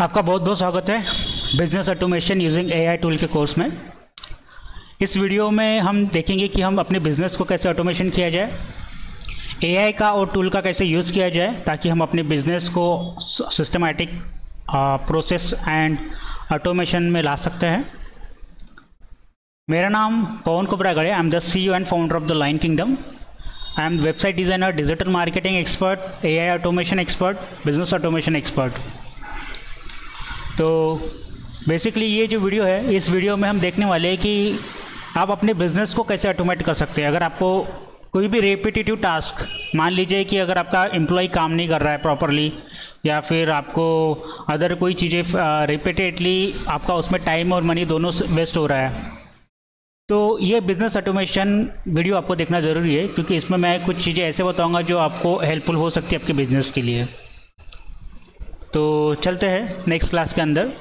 आपका बहुत बहुत स्वागत है business automation using AI tool के कोर्स में। इस वीडियो में हम देखेंगे कि हम अपने बिजनेस को कैसे ऑटोमेशन किया जाए, एआई का और टूल का कैसे यूज़ किया जाए ताकि हम अपने बिजनेस को सिस्टमैटिक प्रोसेस एंड ऑटोमेशन में ला सकते हैं। मेरा नाम Pawan Kubragade, I am the CEO and founder of the line kingdom. I am website designer, digital marketing expert, AI automation expert, business automation expert. तो बेसिकली ये जो वीडियो है, इस वीडियो में हम देखने वाले हैं कि आप अपने बिजनेस को कैसे ऑटोमेट कर सकते हैं। अगर आपको कोई भी रेपिटेटिव टास्क, मान लीजिए कि अगर आपका एम्प्लॉय काम नहीं कर रहा है प्रॉपरली, या फिर आपको अदर कोई चीज़ें रिपीटेडली आपका उसमें टाइम और मनी दोनों वेस्ट हो रहा है, तो ये बिज़नेस ऑटोमेशन वीडियो आपको देखना ज़रूरी है, क्योंकि इसमें मैं कुछ चीज़ें ऐसे बताऊंगा जो आपको हेल्पफुल हो सकती है आपके बिजनेस के लिए। तो चलते हैं नेक्स्ट क्लास के अंदर।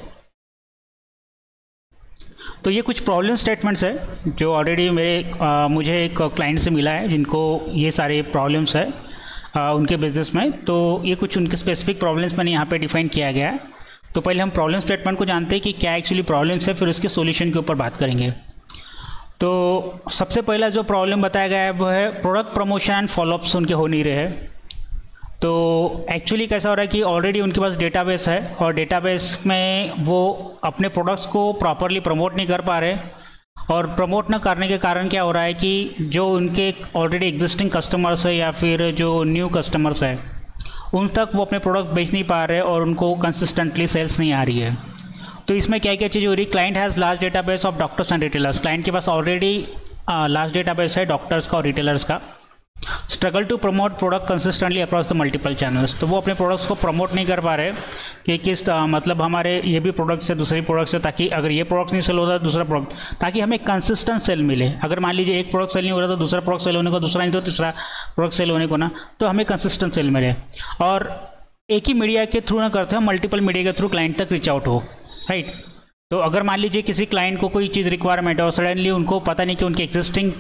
तो ये कुछ प्रॉब्लम स्टेटमेंट्स है जो ऑलरेडी मुझे एक क्लाइंट से मिला है जिनको ये सारे प्रॉब्लम्स है उनके बिजनेस में। तो ये कुछ उनके स्पेसिफिक प्रॉब्लम्स मैंने यहाँ पे डिफाइन किया गया है। तो पहले हम प्रॉब्लम स्टेटमेंट को जानते हैं कि क्या एक्चुअली प्रॉब्लम्स है, फिर उसके सॉल्यूशन के ऊपर बात करेंगे। तो सबसे पहला जो प्रॉब्लम बताया गया है वो है प्रोडक्ट प्रमोशन एंड फॉलोअप्स उनके हो नहीं रहे हैं। तो एक्चुअली कैसा हो रहा है कि ऑलरेडी उनके पास डेटाबेस है और डेटाबेस में वो अपने प्रोडक्ट्स को प्रॉपरली प्रमोट नहीं कर पा रहे, और प्रमोट न करने के कारण क्या हो रहा है कि जो उनके ऑलरेडी एग्जिस्टिंग कस्टमर्स है या फिर जो न्यू कस्टमर्स है उन तक वो अपने प्रोडक्ट बेच नहीं पा रहे और उनको कंसिस्टेंटली सेल्स नहीं आ रही है। तो इसमें क्या क्या चीज़ हो रही है, client has large database of doctors and retailers. Client के पास ऑलरेडी लार्ज डेटाबेस है डॉक्टर्स का और रिटेलर्स का। Struggle to promote product consistently across the multiple channels. तो वो अपने प्रोडक्ट्स को प्रमोट नहीं कर पा रहे कि किस मतलब हमारे ये भी प्रोडक्ट्स है, दूसरे प्रोडक्ट्स है, ताकि अगर ये प्रोडक्ट नहीं सेल होता दूसरा प्रोडक्ट, ताकि हमें कंसिस्टेंट सेल मिले। अगर मान लीजिए एक प्रोडक्ट सेल नहीं हो रहा तो दूसरा प्रोडक्ट सेल होने को, दूसरा नहीं तो तीसरा प्रोडक्ट सेल होने को ना, तो हमें कंसिस्टेंट सेल मिले। और एक ही मीडिया के थ्रू ना करते हो, मल्टीपल मीडिया के थ्रू क्लाइंट तक रीच आउट हो, राइट। तो अगर मान लीजिए किसी क्लाइंट को कोई चीज़ रिक्वायरमेंट है और सडनली उनको पता नहीं कि उनके एग्जिस्टिंग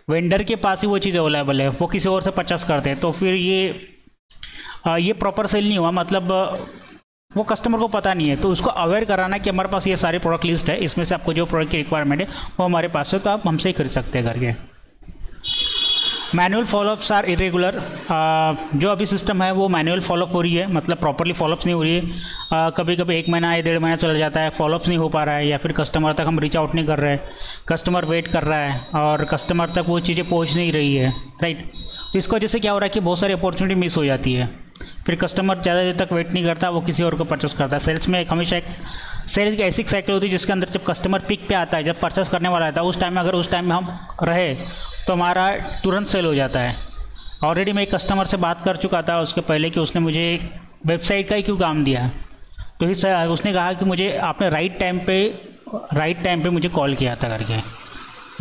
वेंडर के पास ही वो चीज़ अवेलेबल है, वो किसी और से परचेस करते हैं, तो फिर ये प्रॉपर सेल नहीं हुआ, मतलब वो कस्टमर को पता नहीं है। तो उसको अवेयर कराना कि हमारे पास ये सारे प्रोडक्ट लिस्ट है, इसमें से आपको जो प्रोडक्ट की रिक्वायरमेंट है वो हमारे पास है, तो आप हमसे ही खरीद सकते हैं करके। Manual followups are irregular. जो अभी सिस्टम है वो मैनुअल फॉलोअप हो रही है, मतलब प्रॉपरली फॉलोअप्स नहीं हो रही है। कभी कभी 1 महीना या 1.5 महीना चला जाता है, फॉलोअप्स नहीं हो पा रहा है, या फिर कस्टमर तक हम रीच आउट नहीं कर रहे हैं, कस्टमर वेट कर रहा है और कस्टमर तक वो चीज़ें पहुंच नहीं रही है, राइट। तो इसकी वजह से क्या हो रहा है कि बहुत सारी अपॉर्चुनिटी मिस हो जाती है। फिर कस्टमर ज़्यादा देर तक वेट नहीं करता, वो किसी और को परचेस करता है। सेल्स में हमेशा एक सेल्स की ऐसी साइकिल होती है जिसके अंदर जब कस्टमर पिक पे आता है, जब परचेस करने वाला आता है, उस टाइम में अगर उस टाइम में हम रहे तो हमारा तुरंत सेल हो जाता है। ऑलरेडी मैं एक कस्टमर से बात कर चुका था उसके पहले कि उसने मुझे वेबसाइट का ही क्यों काम दिया, तो उसने कहा कि मुझे आपने राइट टाइम पे मुझे कॉल किया था करके।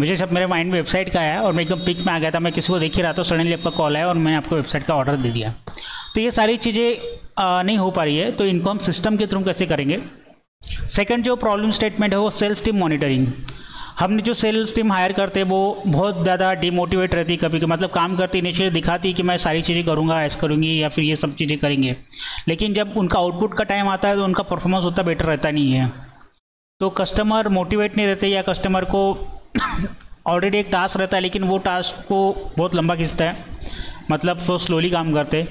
मुझे सब मेरे माइंड में वेबसाइट का आया और मैं एकदम पिक में आ गया था, मैं किसी को देख ही रहा था, सडनली आपका कॉल आया और मैंने आपको वेबसाइट का ऑर्डर दे दिया। तो ये सारी चीज़ें नहीं हो पा रही है, तो इनको हम सिस्टम के थ्रू कैसे करेंगे। सेकंड जो प्रॉब्लम स्टेटमेंट है वो सेल्स टीम मॉनिटरिंग। हमने जो सेल्स टीम हायर करते हैं वो बहुत ज़्यादा डिमोटिवेट रहती है कभी कभी, मतलब काम करती इनिशियली दिखाती है कि मैं सारी चीज़ें करूँगा, ऐसा करूँगी या फिर ये सब चीज़ें करेंगे, लेकिन जब उनका आउटपुट का टाइम आता है तो उनका परफॉर्मेंस उतना बेटर रहता नहीं है। तो कस्टमर मोटिवेट नहीं रहते, या कस्टमर को ऑलरेडी एक टास्क रहता है लेकिन वो टास्क को बहुत लंबा खींचता है, मतलब वो स्लोली काम करते।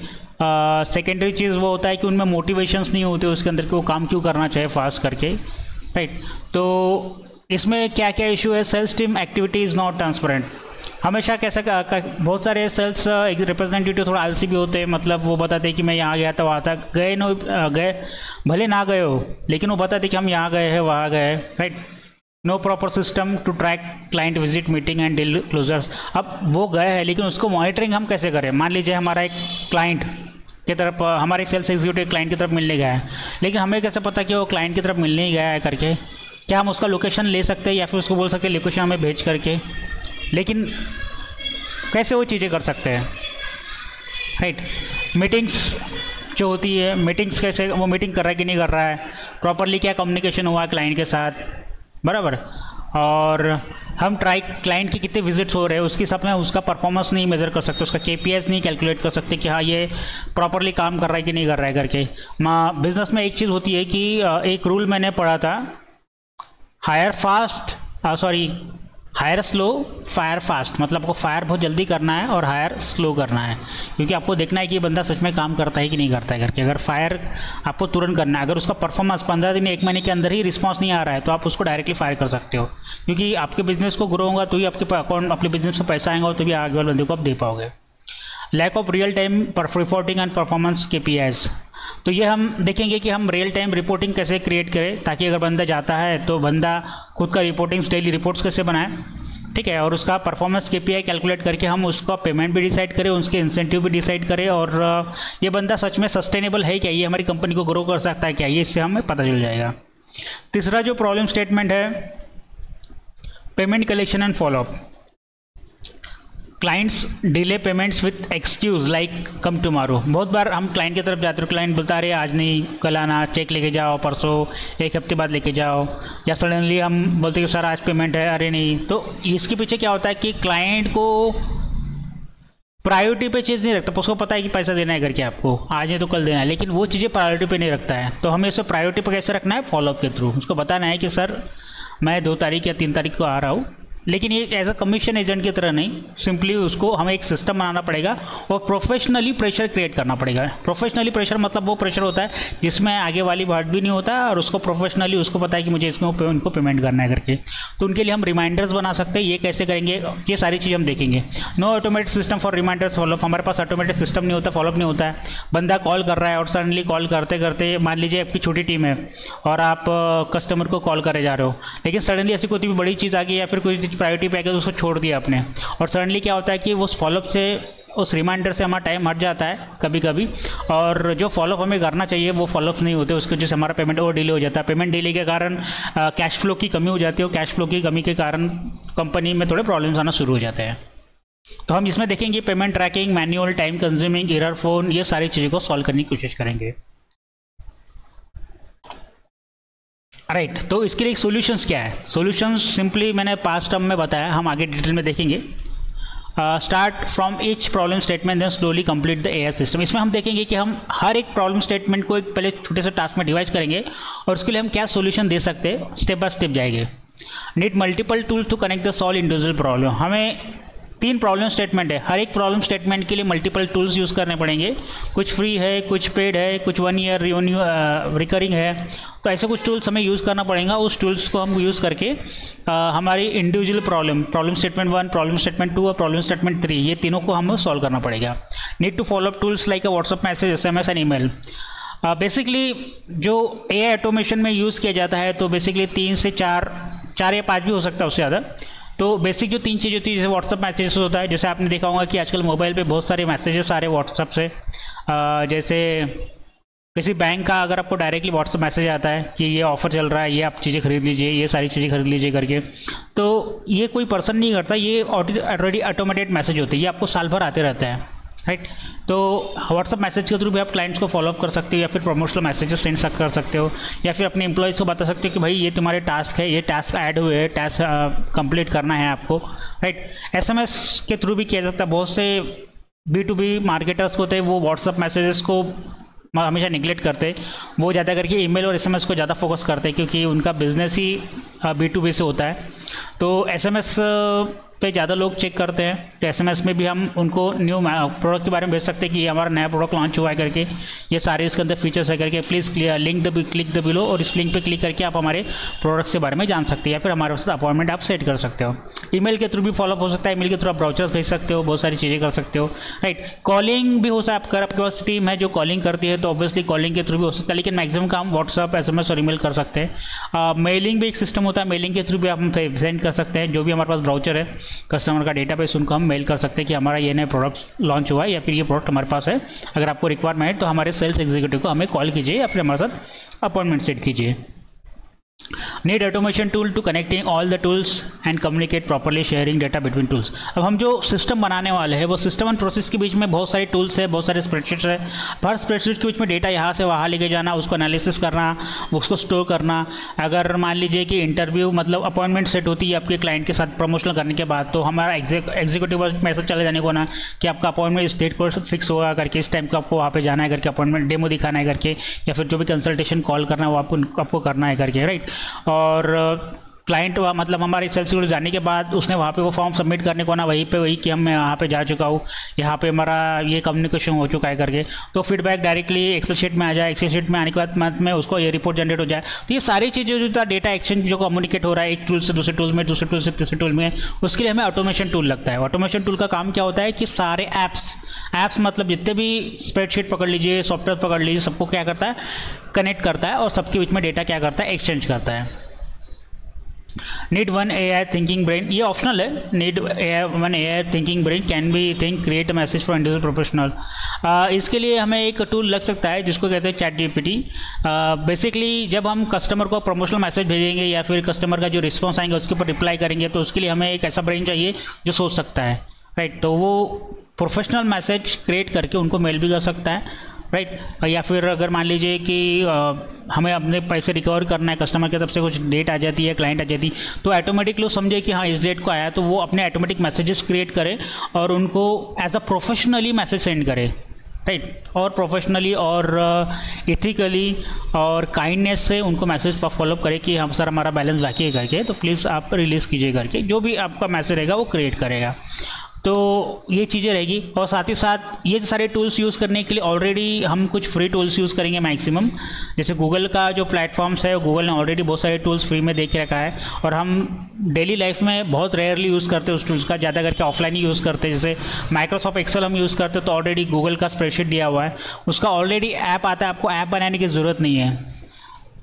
सेकेंडरी चीज़ वो होता है कि उनमें मोटिवेशंस नहीं होते उसके अंदर कि वो काम क्यों करना चाहे फास्ट करके, राइट। तो इसमें क्या क्या इशू है, sales team activity is not transparent. हमेशा कैसा बहुत सारे सेल्स रिप्रेजेंटेटिव थोड़ा आलसी भी होते हैं, मतलब वो बताते हैं कि मैं यहाँ गया था वहाँ तक गए भले ना गए हो, लेकिन वो बताते कि हम यहाँ गए हैं वहाँ गए, right. No proper system to track client visit, meeting and deal closures. अब वो गए हैं लेकिन उसको मॉनिटरिंग हम कैसे करें। मान लीजिए हमारा एक क्लाइंट की तरफ, हमारे सेल्स एग्जीक्यूटिव क्लाइंट की तरफ मिलने गया है, लेकिन हमें कैसे पता कि वो क्लाइंट की तरफ मिलने ही गया है करके। क्या हम उसका लोकेशन ले सकते हैं या फिर उसको बोल सकते हैं लोकेशन हमें भेज करके, लेकिन कैसे वो चीज़ें कर सकते हैं, राइट। मीटिंग्स जो होती है, मीटिंग्स कैसे, वो मीटिंग कर रहा है कि नहीं कर रहा है, प्रॉपरली क्या कम्युनिकेशन हुआ है क्लाइंट के साथ, बराबर। और हम क्लाइंट के कितने विजिट्स हो रहे हैं उसके हिसाब में उसका परफॉर्मेंस नहीं मेजर कर सकते, उसका KPIs नहीं कैलकुलेट कर सकते कि हाँ ये प्रॉपरली काम कर रहा है कि नहीं कर रहा है करके। बिजनेस में एक चीज़ होती है कि एक रूल मैंने पढ़ा था, हायर स्लो फायर फास्ट, मतलब आपको फायर बहुत जल्दी करना है और हायर स्लो करना है, क्योंकि आपको देखना है कि ये बंदा सच में काम करता है कि नहीं करता है करके। अगर फायर आपको तुरंत करना है, अगर उसका परफॉर्मेंस 15 दिन 1 महीने के अंदर ही रिस्पांस नहीं आ रहा है तो आप उसको डायरेक्टली फायर कर सकते हो, क्योंकि आपके बिजनेस को ग्रो होगा तो ही आपके अकाउंट अपने बिजनेस में पैसा आएगा और तो भी आगे वाले बंदे को आप दे पाओगे। Lack of real time reporting and performance KPIs, तो ये हम देखेंगे कि हम रियल टाइम रिपोर्टिंग कैसे क्रिएट करें ताकि अगर बंदा जाता है तो बंदा खुद का रिपोर्टिंग्स डेली रिपोर्ट्स कैसे बनाए, ठीक है, और उसका परफॉर्मेंस KPI कैलकुलेट करके हम उसका पेमेंट भी डिसाइड करें, उसके इंसेंटिव भी डिसाइड करें, और ये बंदा सच में सस्टेनेबल है क्या, ये हमारी कंपनी को ग्रो कर सकता है क्या, ये इससे हमें पता चल जाएगा। तीसरा जो प्रॉब्लम स्टेटमेंट है, payment collection and follow up. Clients delay payments with excuse like come tomorrow. बहुत बार हम क्लाइंट की तरफ जाते हो, क्लाइंट बोलता है अरे आज नहीं कल आना, चेक लेके जाओ परसों, 1 हफ्ते बाद लेके जाओ, या सडनली हम बोलते हैं सर आज पेमेंट है, अरे नहीं। तो इसके पीछे क्या होता है कि क्लाइंट को प्रायोरिटी पे चीज़ नहीं रखता, उसको पता है कि पैसा देना है करके आपको, आज नहीं तो कल देना है, लेकिन वो चीज़ें प्रायोरिटी पे नहीं रखता है। तो हमें इसे प्रायोरिटी पे कैसे रखना है, फॉलोअप के थ्रू उसको बताना है कि सर मैं 2 तारीख या 3 तारीख को आ रहा हूँ, लेकिन ये एज अ कमीशन एजेंट की तरह नहीं, सिंपली उसको हमें एक सिस्टम बनाना पड़ेगा और प्रोफेशनली प्रेशर क्रिएट करना पड़ेगा। प्रोफेशनली प्रेशर मतलब वो प्रेशर होता है जिसमें आगे वाली बात भी नहीं होता और उसको प्रोफेशनली उसको पता है कि मुझे इसमें उनको पेमेंट करना है करके। तो उनके लिए हम रिमाइंडर्स बना सकते हैं, ये कैसे करेंगे ये सारी चीज़ हम देखेंगे। No automatic system for reminders followup, हमारे पास ऑटोमेटिक सिस्टम नहीं होता, फॉलोअप नहीं होता है। बंदा कॉल कर रहा है और सडनली कॉल करते करते, मान लीजिए आपकी छोटी टीम है और आप कस्टमर को कॉल करे जा रहे हो, लेकिन सडनली ऐसी कोई भी बड़ी चीज़ आ गई या फिर कोई चीज़ प्रायोरिटी पे आ गई तो उसको छोड़ दिया आपने, और सडनली क्या होता है कि उस फॉलोअप से, उस रिमाइंडर से हमारा टाइम हट जाता है कभी कभी, और जो फॉलोअप हमें करना चाहिए वो फॉलोअप नहीं होते, उसकी वजह से हमारा पेमेंट और डिले हो जाता है। पेमेंट डिले के कारण कैश फ्लो की कमी हो जाती है और कैश फ्लो की कमी के कारण कंपनी में थोड़े प्रॉब्लम्स आना शुरू हो जाते हैं। तो हम इसमें देखेंगे payment tracking, manual, time consuming, error prone, ये सारी चीज़ों को सॉल्व करने की कोशिश करेंगे। राइट, तो इसके लिए सॉल्यूशंस क्या है? सॉल्यूशंस सिंपली मैंने पास्ट टर्म में बताया, हम आगे डिटेल में देखेंगे। Start from each problem statement then slowly complete the AI system. इसमें हम देखेंगे कि हम हर एक प्रॉब्लम स्टेटमेंट को एक पहले छोटे से टास्क में डिवाइड करेंगे और उसके लिए हम क्या सॉल्यूशन दे सकते हैं, स्टेप बाय स्टेप जाएंगे। Need multiple tools to connect the solve individual problem. हमें 3 प्रॉब्लम स्टेटमेंट है, हर एक प्रॉब्लम स्टेटमेंट के लिए मल्टीपल टूल्स यूज़ करने पड़ेंगे, कुछ फ्री है, कुछ पेड है, कुछ 1 ईयर रिकरिंग है, तो ऐसे कुछ टूल्स हमें यूज़ करना पड़ेगा। उस टूल्स को हम यूज़ करके हमारी individual problem statement 1, problem statement 2 और प्रॉब्लम स्टेटमेंट 3, ये तीनों को हमें सॉल्व करना पड़ेगा। Need to follow up tools like a WhatsApp message, SMS and email. Basically जो AI ऑटोमेशन में यूज़ किया जाता है तो बेसिकली 3 से 4 या 5 भी हो सकता है उससे ज़्यादा। तो बेसिक जो 3 चीज़ होती है, जैसे व्हाट्सअप मैसेजेस होता है, जैसे आपने देखा होगा कि आजकल मोबाइल पे बहुत सारे मैसेजेस आ रहे हैं व्हाट्सअप से। जैसे किसी बैंक का अगर आपको डायरेक्टली व्हाट्सअप मैसेज आता है कि ये ऑफर चल रहा है, ये आप चीज़ें खरीद लीजिए, ये सारी चीज़ें खरीद लीजिए करके, तो ये कोई पर्सन नहीं करता, ये ऑलरेडी ऑटोमेटेड मैसेज होते हैं, ये आपको साल भर आते रहता है, राइट। तो व्हाट्सअप मैसेज के थ्रू भी आप क्लाइंट्स को फॉलोअप कर सकते हो या फिर प्रमोशनल मैसेजेस सेंड कर सकते हो, या फिर अपने एम्प्लॉयज़ को बता सकते हो कि भाई ये तुम्हारे टास्क है, ये टास्क ऐड हुए हैं, टास्क कंप्लीट करना है आपको, राइट। SMS के थ्रू भी किया जाता है। बहुत से B2B मार्केटर्स होते हैं वो व्हाट्सअप मैसेजेस को हमेशा निगलेक्ट करते हैं, वो ज़्यादा करके ईमेल और SMS को ज़्यादा फोकस करते हैं क्योंकि उनका बिजनेस ही B2B से होता है। तो SMS पे ज़्यादा लोग चेक करते हैं, तो SMS में भी हम उनको न्यू प्रोडक्ट के बारे में भेज सकते हैं कि ये हमारा नया प्रोडक्ट लॉन्च हुआ है करके, ये सारे इसके अंदर फीचर्स है करके, प्लीज़ क्लिक द बिलो, और इस लिंक पे क्लिक करके आप हमारे प्रोडक्ट्स के बारे में जान सकते हैं या फिर हमारे साथ अपॉइंटमेंट आप सेट कर सकते हो। ईमेल के थ्रू भी फॉलोअप हो सकता है, ईमेल के थ्रू आप ब्राउचर्स भेज सकते हो, बहुत सारी चीज़ें कर सकते हो, राइट। कॉलिंग भी हो सकता है, आपके पास टीम है जो कॉलिंग करती है तो ऑब्वियसली कॉलिंग के थ्रू भी हो सकता है, लेकिन मैक्सिमम काम व्हाट्सअप, SMS और ईमेल कर सकते हैं। मेलिंग भी एक सिस्टम होता है, मेलिंग के थ्रू भी हम सेंड कर सकते हैं, जो भी हमारे पास ब्राउचर है कस्टमर का डेटाबेस, उनको हम मेल कर सकते हैं कि हमारा ये नया प्रोडक्ट लॉन्च हुआ है या फिर ये प्रोडक्ट हमारे पास है, अगर आपको रिक्वायरमेंट है तो हमारे सेल्स एग्जीक्यूटिव को हमें कॉल कीजिए या फिर हमारे साथ अपॉइंटमेंट सेट कीजिए। Need automation tool to connecting all the tools and communicate properly sharing data between tools. अब हम जो सिस्टम बनाने वाले हैं वो सिस्टम एंड प्रोसेस के बीच में बहुत सारे टूल्स है, बहुत सारे स्प्रेडशीट्स है। हर स्प्रेडशीट के बीच में डेटा यहाँ से वहाँ लेके जाना, उसको एनालिसिस करना, उसको स्टोर करना। अगर मान लीजिए कि इंटरव्यू मतलब अपॉइंटमेंट सेट होती है आपके क्लाइंट के साथ प्रमोशनल करने के बाद, तो हमारा एग्जीक्यूटिव मैसेज चले जाने को ना कि आपका अपॉइंटमेंट इस डेट पर फिक्स होगा करके, इस टाइम को आपको वहाँ पे जाना है करके, अपॉइंटमेंट डेमो दिखाना है करके, या फिर जो भी कंसल्टेशन कॉल करना है वो आपको करना है करके, राइट। और क्लाइंट मतलब हमारे सेल्स को जाने के बाद उसने वहाँ पे वो फॉर्म सबमिट करने को ना वहीं कि हम मैं यहाँ पे जा चुका हूँ, यहाँ पे हमारा ये कम्युनिकेशन हो चुका है करके, तो फीडबैक डायरेक्टली एक्सेल शीट में आ जाए। एक्सेल शीट में आने के बाद में उसको ये रिपोर्ट जनरेट हो जाए। तो ये सारी चीज़ें जो था डेटा एक्सचेंज जो कम्युनिकेट हो रहा है एक टूल से दूसरे टूल में, दूसरे टूल से तीसरे टूल में, उसके लिए हमें ऑटोमेशन टूल लगता है। ऑटोमेशन टूल का काम क्या होता है कि सारे ऐप्स मतलब जितने भी स्प्रेडशीट पकड़ लीजिए, सॉफ्टवेयर पकड़ लीजिए, सबको क्या करता है, कनेक्ट करता है और सबके बीच में डेटा क्या करता है, एक्सचेंज करता है। Need one AI thinking brain, ये ऑप्शनल है। Need one AI thinking brain can be think create a message for individual professional. इसके लिए हमें एक टूल लग सकता है जिसको कहते हैं चैट GPT। बेसिकली जब हम कस्टमर को प्रमोशनल मैसेज भेजेंगे या फिर कस्टमर का जो रिस्पॉन्स आएंगे उसके ऊपर रिप्लाई करेंगे, तो उसके लिए हमें एक ऐसा ब्रेन चाहिए जो सोच सकता है, राइट। तो वो प्रोफेशनल मैसेज क्रिएट करके उनको मेल भी कर सकता है, राइट। या फिर अगर मान लीजिए कि हमें अपने पैसे रिकवर करना है, कस्टमर की तरफ से कुछ डेट आ जाती है, क्लाइंट आ जाती, तो ऑटोमेटिकली समझे कि हाँ इस डेट को आया, तो वो अपने ऑटोमेटिक मैसेजेस क्रिएट करे और उनको as a professionally message send करे, राइट। और प्रोफेशनली और इथिकली और काइंडनेस से उनको मैसेज पर फॉलोअप करे कि हम सर हमारा बैलेंस बाकी है करके, तो प्लीज़ आप रिलीज़ कीजिए करके, जो भी आपका मैसेज रहेगा वो क्रिएट करेगा। तो ये चीज़ें रहेगी। और साथ ही साथ ये सारे टूल्स यूज़ करने के लिए ऑलरेडी हम कुछ फ्री टूल्स यूज़ करेंगे मैक्सिमम। जैसे गूगल का जो प्लेटफॉर्म्स है, गूगल ने ऑलरेडी बहुत सारे टूल्स फ्री में दे के रखा है और हम डेली लाइफ में बहुत रेयरली यूज़ करते हैं उस टूल्स का, ज़्यादा करके ऑफलाइन ही यूज़ करते हैं। जैसे माइक्रोसॉफ्ट एक्सेल हम यूज़ करते हैं तो ऑलरेडी गूगल का स्प्रेडशीट दिया हुआ है, उसका ऑलरेडी ऐप आता है, आपको ऐप बनाने की ज़रूरत नहीं है।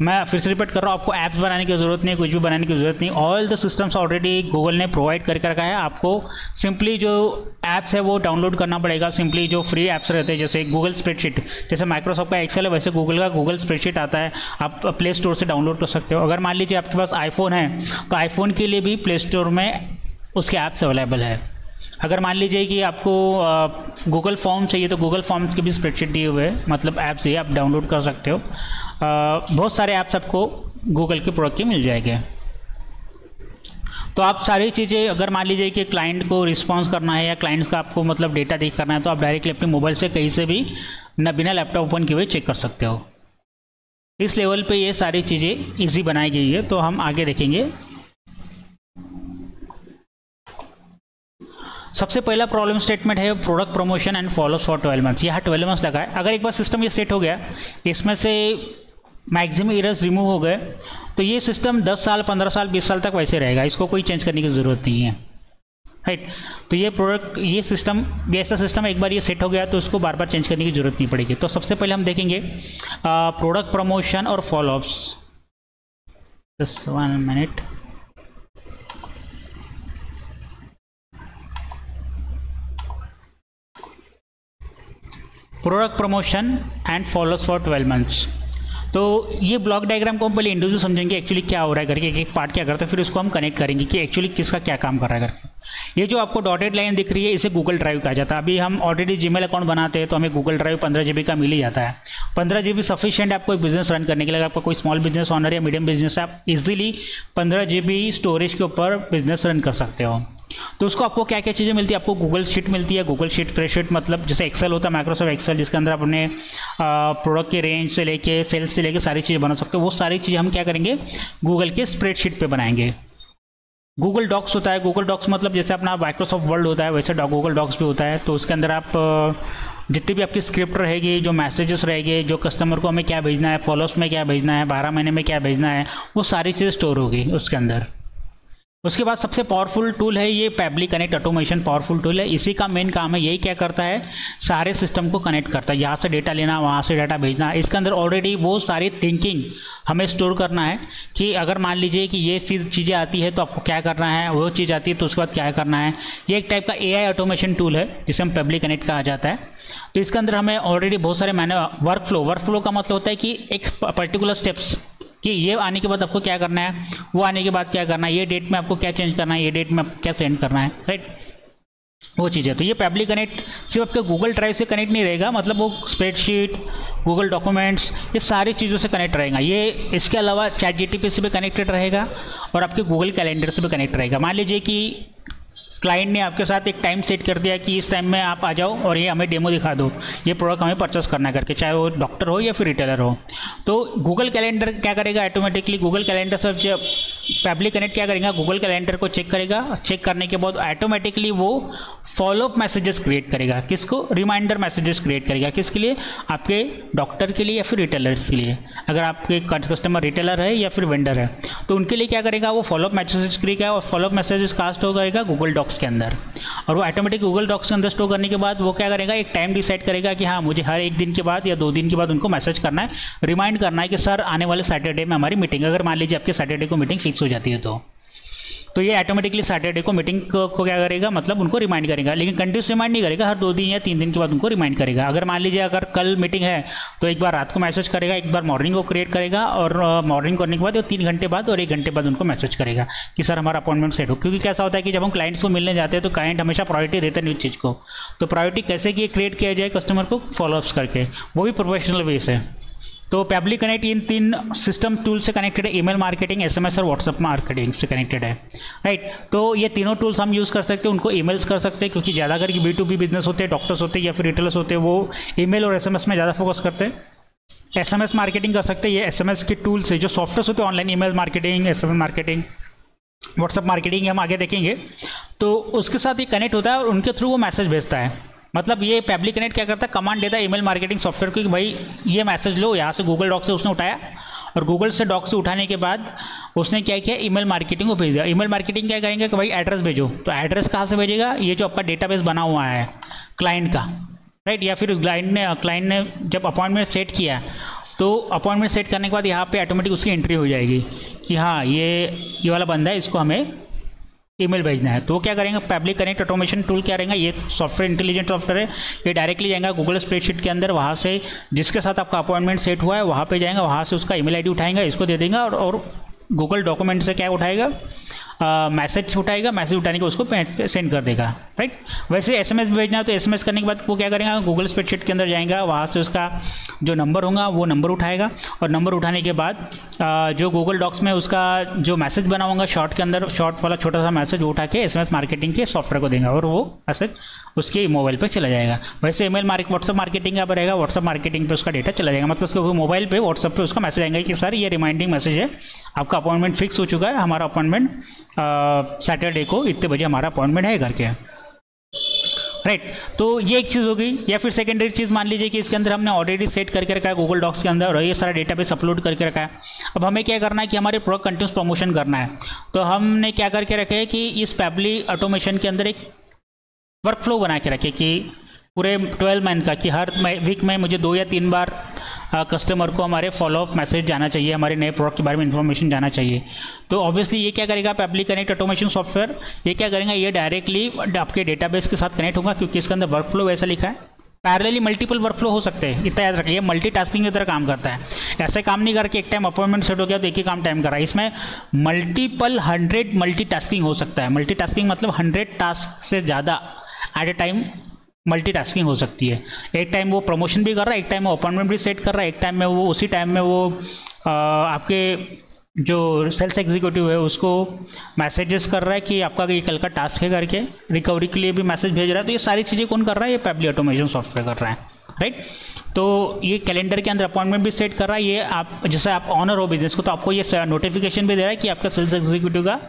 मैं फिर से रिपीट कर रहा हूँ, आपको ऐप्स बनाने की ज़रूरत नहीं है, कुछ भी बनाने की ज़रूरत नहीं। All the systems already Google ने प्रोवाइड करके रखा है। आपको सिंपली जो ऐप्स है वो डाउनलोड करना पड़ेगा। सिंपली जो फ्री ऐप्स रहते हैं जैसे गूगल स्प्रेडशीट, जैसे माइक्रोसॉफ्ट का एक्सेल है वैसे गूगल का गूगल स्प्रेडशीट आता है, आप प्ले स्टोर से डाउनलोड कर सकते हो। अगर मान लीजिए आपके पास आईफोन है तो आईफोन के लिए भी प्ले स्टोर में उसके ऐप्स अवेलेबल है। अगर मान लीजिए कि आपको गूगल फॉर्म चाहिए तो गूगल फॉर्म्स के भी स्प्रेडशीट दिए हुए हैं, मतलब ऐप्स ये आप डाउनलोड कर सकते हो। बहुत सारे ऐप्स आपको गूगल के प्रोडक्ट के मिल जाएंगे। तो आप सारी चीज़ें अगर मान लीजिए कि क्लाइंट को रिस्पॉन्स करना है या क्लाइंट का आपको मतलब डेटा देख करना है तो आप डायरेक्टली अपने मोबाइल से कहीं से भी न बिना लैपटॉप ओपन किए हुए चेक कर सकते हो। इस लेवल पे ये सारी चीज़ें ईजी बनाई गई है। तो हम आगे देखेंगे। सबसे पहला प्रॉब्लम स्टेटमेंट है product promotion and follow-ups for 12 months. यहाँ 12 मंथ्स लगा है। अगर एक बार सिस्टम ये सेट हो गया, इसमें से मैक्सिमम एरर्स रिमूव हो गए, तो ये सिस्टम 10 साल 15 साल 20 साल तक वैसे रहेगा, इसको कोई चेंज करने की ज़रूरत नहीं है, राइट। तो ये सिस्टम ऐसा सिस्टम एक बार ये सेट हो गया तो उसको बार बार चेंज करने की ज़रूरत नहीं पड़ेगी। तो सबसे पहले हम देखेंगे प्रोडक्ट प्रमोशन और follow-ups. Just 1 minute. Product promotion and follow-ups for 12 months. तो ये ब्लॉक डायग्राम को हम पहले इंडिविजुअल समझेंगे एक्चुअली क्या हो रहा है करके, एक पार्ट क्या करता है, फिर उसको हम कनेक्ट करेंगे कि एक्चुअली किसका क्या काम कर रहा है करके। ये जो आपको डॉटेड लाइन दिख रही है इसे गूगल ड्राइव कहा जाता है। अभी हम ऑलरेडी जीमेल अकाउंट बनाते हैं तो हमें गूगल ड्राइव 15 GB का मिल ही जाता है। 15 GB सफिशिएंट आपको एक बिजनेस रन करने के लिए। आपका कोई स्मॉल बिजनेस ऑनर या मीडियम बिजनेस है, आप इजीली 15 GB स्टोरेज के ऊपर बिजनेस रन कर सकते हो। तो उसको आपको क्या क्या चीज़ें मिलती है, आपको गूगल शीट मिलती है। गूगल शीट स्प्रेडशीट मतलब जैसे एक्सेल होता है, माइक्रोसॉफ्ट एक्सेल, जिसके अंदर आप अपने प्रोडक्ट के रेंज से लेके सेल्स से लेके सारी चीज़ें बना सकते हो। वो सारी चीज़ें हम क्या करेंगे गूगल के स्प्रेडशीट पे बनाएंगे। गूगल डॉक्स होता है, गूगल डॉक्स मतलब जैसे अपना माइक्रोसॉफ्ट वर्ड होता है वैसे गूगल डॉक्स भी होता है। तो उसके अंदर आप जितनी भी आपकी स्क्रिप्ट रहेगी, जो मैसेजेस रहेंगे, जो कस्टमर को हमें क्या भेजना है, फॉलोअप्स में क्या भेजना है, 12 महीने में क्या भेजना है, वो सारी चीज़ें स्टोर होगी उसके अंदर। उसके बाद सबसे पावरफुल टूल है ये Pabbly connect automation. Powerful tool है, इसी का मेन काम है। यही क्या करता है, सारे सिस्टम को कनेक्ट करता है। यहाँ से डेटा लेना, वहाँ से डेटा भेजना। इसके अंदर ऑलरेडी वो सारी थिंकिंग हमें स्टोर करना है कि अगर मान लीजिए कि ये चीज़ें आती है तो आपको क्या करना है, वो चीज़ आती है तो उसके बाद क्या करना है। ये एक टाइप का AI ऑटोमेशन टूल है जिसे हम पैबली कनेक्ट कहा जाता है। तो इसके अंदर हमें ऑलरेडी बहुत सारे वर्क फ्लो का मतलब होता है कि एक पर्टिकुलर स्टेप्स कि ये आने के बाद आपको क्या करना है, वो आने के बाद क्या करना है, ये डेट में आपको क्या चेंज करना है, ये डेट में आपको क्या सेंड करना है, राइट, वो चीज़ है। तो ये पैबली कनेक्ट सिर्फ आपके गूगल ड्राइव से कनेक्ट नहीं रहेगा, मतलब वो स्प्रेडशीट, गूगल डॉक्यूमेंट्स, ये सारी चीज़ों से कनेक्ट रहेगा। ये इसके अलावा चैट जीटीपी से भी कनेक्टेड रहेगा और आपके गूगल कैलेंडर से भी कनेक्ट रहेगा। मान लीजिए कि क्लाइंट ने आपके साथ एक टाइम सेट कर दिया कि इस टाइम में आप आ जाओ और ये हमें डेमो दिखा दो, ये प्रोडक्ट हमें परचेस करना है करके, चाहे वो डॉक्टर हो या फिर रिटेलर हो। तो गूगल कैलेंडर क्या करेगा, ऑटोमेटिकली गूगल कैलेंडर से जब पैबली कनेक्ट क्या करेगा, गूगल कैलेंडर को चेक करेगा, चेक करने के बाद ऑटोमेटिकली वो फॉलोअप मैसेजेस क्रिएट करेगा, किसको, रिमाइंडर मैसेजेस क्रिएट करेगा, किसके लिए, आपके डॉक्टर के लिए या फिर रिटेलर्स के लिए। अगर आपके कस्टमर रिटेलर है या फिर वेंडर है तो उनके लिए क्या करेगा, वो फॉलोअप मैसेजेस क्रिएट करेगा और फॉलोअप मैसेजेस कहाँ स्टोर करेगा, गूगल डॉक्स के अंदर। और वो ऑटोमेटिक गूगल डॉक्स के अंदर स्टोर करने के बाद वो क्या करेगा, एक टाइम डिसाइड करेगा कि हाँ मुझे हर एक दिन के बाद या 2 दिन के बाद उनको मैसेज करना है, रिमाइंड करना है कि सर आने वाले सैटरडे में हमारी मीटिंग, अगर मान लीजिए आपके सैटरडे को मीटिंग फिक्स हो जाती है तो ये ऑटोमेटिकली सैटरडे को मीटिंग को क्या करेगा, मतलब उनको रिमाइंड करेगा, लेकिन कंटिन्यूस रिमाइंड नहीं करेगा, हर 2 दिन या 3 दिन के बाद उनको रिमाइंड करेगा। अगर मान लीजिए अगर कल मीटिंग है तो एक बार रात को मैसेज करेगा, एक बार मॉर्निंग को क्रिएट करेगा और मॉर्निंग करने के बाद 3 घंटे बाद और 1 घंटे बाद उनको मैसेज करेगा कि सर हमारा अपॉइंटमेंट सेट हो। क्योंकि कैसा होता है कि जब हम क्लाइंट्स को मिलने जाते हैं तो क्लाइंट हमेशा प्रायोरिटी देते हैं न्यूज चीज़ को, तो प्रायोरिटी कैसे कि क्रिएट किया जाए कस्टमर को फॉलोअप्स करके, वो भी प्रोफेशनल वे से। तो Pabbly connect in 3 system tool से कनेक्टेड है, ईमेल मार्केटिंग, एसएमएस और व्हाट्सएप मार्केटिंग से कनेक्टेड है, राइट। तो ये तीनों टूल्स हम यूज़ कर सकते हैं, उनको ईमेल्स कर सकते हैं क्योंकि ज़्यादा करके B2B बिजनेस होते हैं, डॉक्टर्स होते हैं या फिर रिटेलर्स होते हैं, वो ईमेल और एसएमएस में ज़्यादा फोकस करते हैं। एसएमएस मार्केटिंग कर सकते हैं, ये एसएमएस के टूल्स है जो सॉफ्टवेयर होते हैं online, email marketing, SMS marketing, WhatsApp marketing हम आगे देखेंगे। तो उसके साथ ये कनेक्ट होता है और उनके थ्रू वो मैसेज भेजता है। मतलब ये पैबली कनेक्ट क्या करता है, कमांड देता है ईमेल मार्केटिंग सॉफ्टवेयर को कि भाई ये मैसेज लो, यहाँ से गूगल डॉक से उसने उठाया और गूगल से डॉक से उठाने के बाद उसने क्या किया, ईमेल मार्केटिंग को भेज दिया। ईमेल मार्केटिंग क्या करेंगे कि भाई एड्रेस भेजो, तो एड्रेस कहाँ से भेजेगा, ये जो आपका डेटाबेस बना हुआ है क्लाइंट का, राइट, या फिर क्लाइंट ने जब अपॉइंटमेंट सेट किया तो अपॉइंटमेंट सेट करने के बाद यहाँ पे ऑटोमेटिक उसकी एंट्री हो जाएगी कि हाँ ये वाला बंदा है, इसको हमें ईमेल भेजना है। तो वो क्या करेंगे, पैबली कनेक्ट ऑटोमेशन टूल क्या रहेगा, ये सॉफ्टवेयर इंटेलिजेंट सॉफ्टवेयर है, ये डायरेक्टली जाएगा गूगल स्प्रेडशीट के अंदर, वहाँ से जिसके साथ आपका अपॉइंटमेंट सेट हुआ है वहाँ पे जाएगा, वहाँ से उसका ईमेल आईडी उठाएगा, इसको दे देगा और गूगल डॉक्यूमेंट से क्या उठाएगा, मैसेज उठाएगा, मैसेज उठाने के उसको सेंड कर देगा, राइट। वैसे एसएमएस भेजना है तो एसएमएस करने के बाद वो क्या करेगा, गूगल स्प्रेडशीट के अंदर जाएगा, वहाँ से उसका जो नंबर होगा वो नंबर उठाएगा और नंबर उठाने के बाद जो गूगल डॉक्स में उसका जो मैसेज बना होगा शॉर्ट के अंदर, शॉर्ट वाला छोटा सा मैसेज वो उठा के एसएमएस मार्केटिंग के सॉफ्टवेयर को देगा और वो मैसेज उसके मोबाइल पे चला जाएगा। वैसे व्हाट्सएप मार्केटिंग का रहेगा, व्हाट्सएप मार्केटिंग पे उसका डेटा चला जाएगा, मतलब उसके मोबाइल पे व्हाट्सएप पे उसका मैसेज आएगा कि सर ये रिमाइंडिंग मैसेज है, आपका अपॉइंटमेंट फिक्स हो चुका है, हमारा अपॉइंटमेंट सैटरडे को इतने बजे हमारा अपॉइंटमेंट है घर के, राइट। तो ये एक चीज़ हो गई। या फिर सेकेंडरी चीज़ मान लीजिए कि इसके अंदर हमने ऑलरेडी सेट करके रखा है गूगल डॉक्स के अंदर और ये सारा डेटाबेस अपलोड करके रखा है। अब हमें क्या करना है कि हमारे प्रोडक्ट कंटिन्यूस प्रमोशन करना है, तो हमने क्या करके रखे है कि इस पैबली ऑटोमेशन के अंदर एक वर्क फ्लो बना के रखे कि पूरे 12 मंथ का, कि हर वीक में मुझे 2 या 3 बार कस्टमर को हमारे फॉलोअप मैसेज जाना चाहिए, हमारे नए प्रोडक्ट के बारे में इन्फॉर्मेशन जाना चाहिए। तो ऑब्वियसली ये क्या करेगा, पैबली कनेक्ट ऑटोमेशन सॉफ्टवेयर ये क्या करेगा, ये डायरेक्टली आपके डेटाबेस के साथ कनेक्ट होगा क्योंकि इसके अंदर वर्क फ्लो वैसा लिखा है। पैरेलली मल्टीपल वर्क फ्लो हो सकते हैं, इतना याद रखिए, ये मल्टीटास्किंग की तरह काम करता है। ऐसे काम नहीं करके एक टाइम अपॉइंटमेंट सेट हो गया तो एक ही काम टाइम कर रहा है, इसमें मल्टीपल 100 मल्टीटास्किंग हो सकता है। मल्टीटास्किंग मतलब 100 टास्क से ज़्यादा एट ए टाइम मल्टीटास्किंग हो सकती है। एक टाइम वो प्रमोशन भी कर रहा है, एक टाइम वो अपॉइंटमेंट भी सेट कर रहा है, एक टाइम में वो उसी टाइम में वो आपके जो सेल्स एग्जीक्यूटिव है उसको मैसेजेस कर रहा है कि आपका ये कल का टास्क है करके, रिकवरी के लिए भी मैसेज भेज रहा है। तो ये सारी चीज़ें कौन कर रहा है, ये पैबली ऑटोमेशन सॉफ्टवेयर कर रहा है, राइट। तो ये कैलेंडर के अंदर अपॉइंटमेंट भी सेट कर रहा है। ये आप जैसे आप ऑनर हो बिजनेस को तो आपको ये नोटिफिकेशन भी दे रहा है कि आपका सेल्स एग्जीक्यूटिव का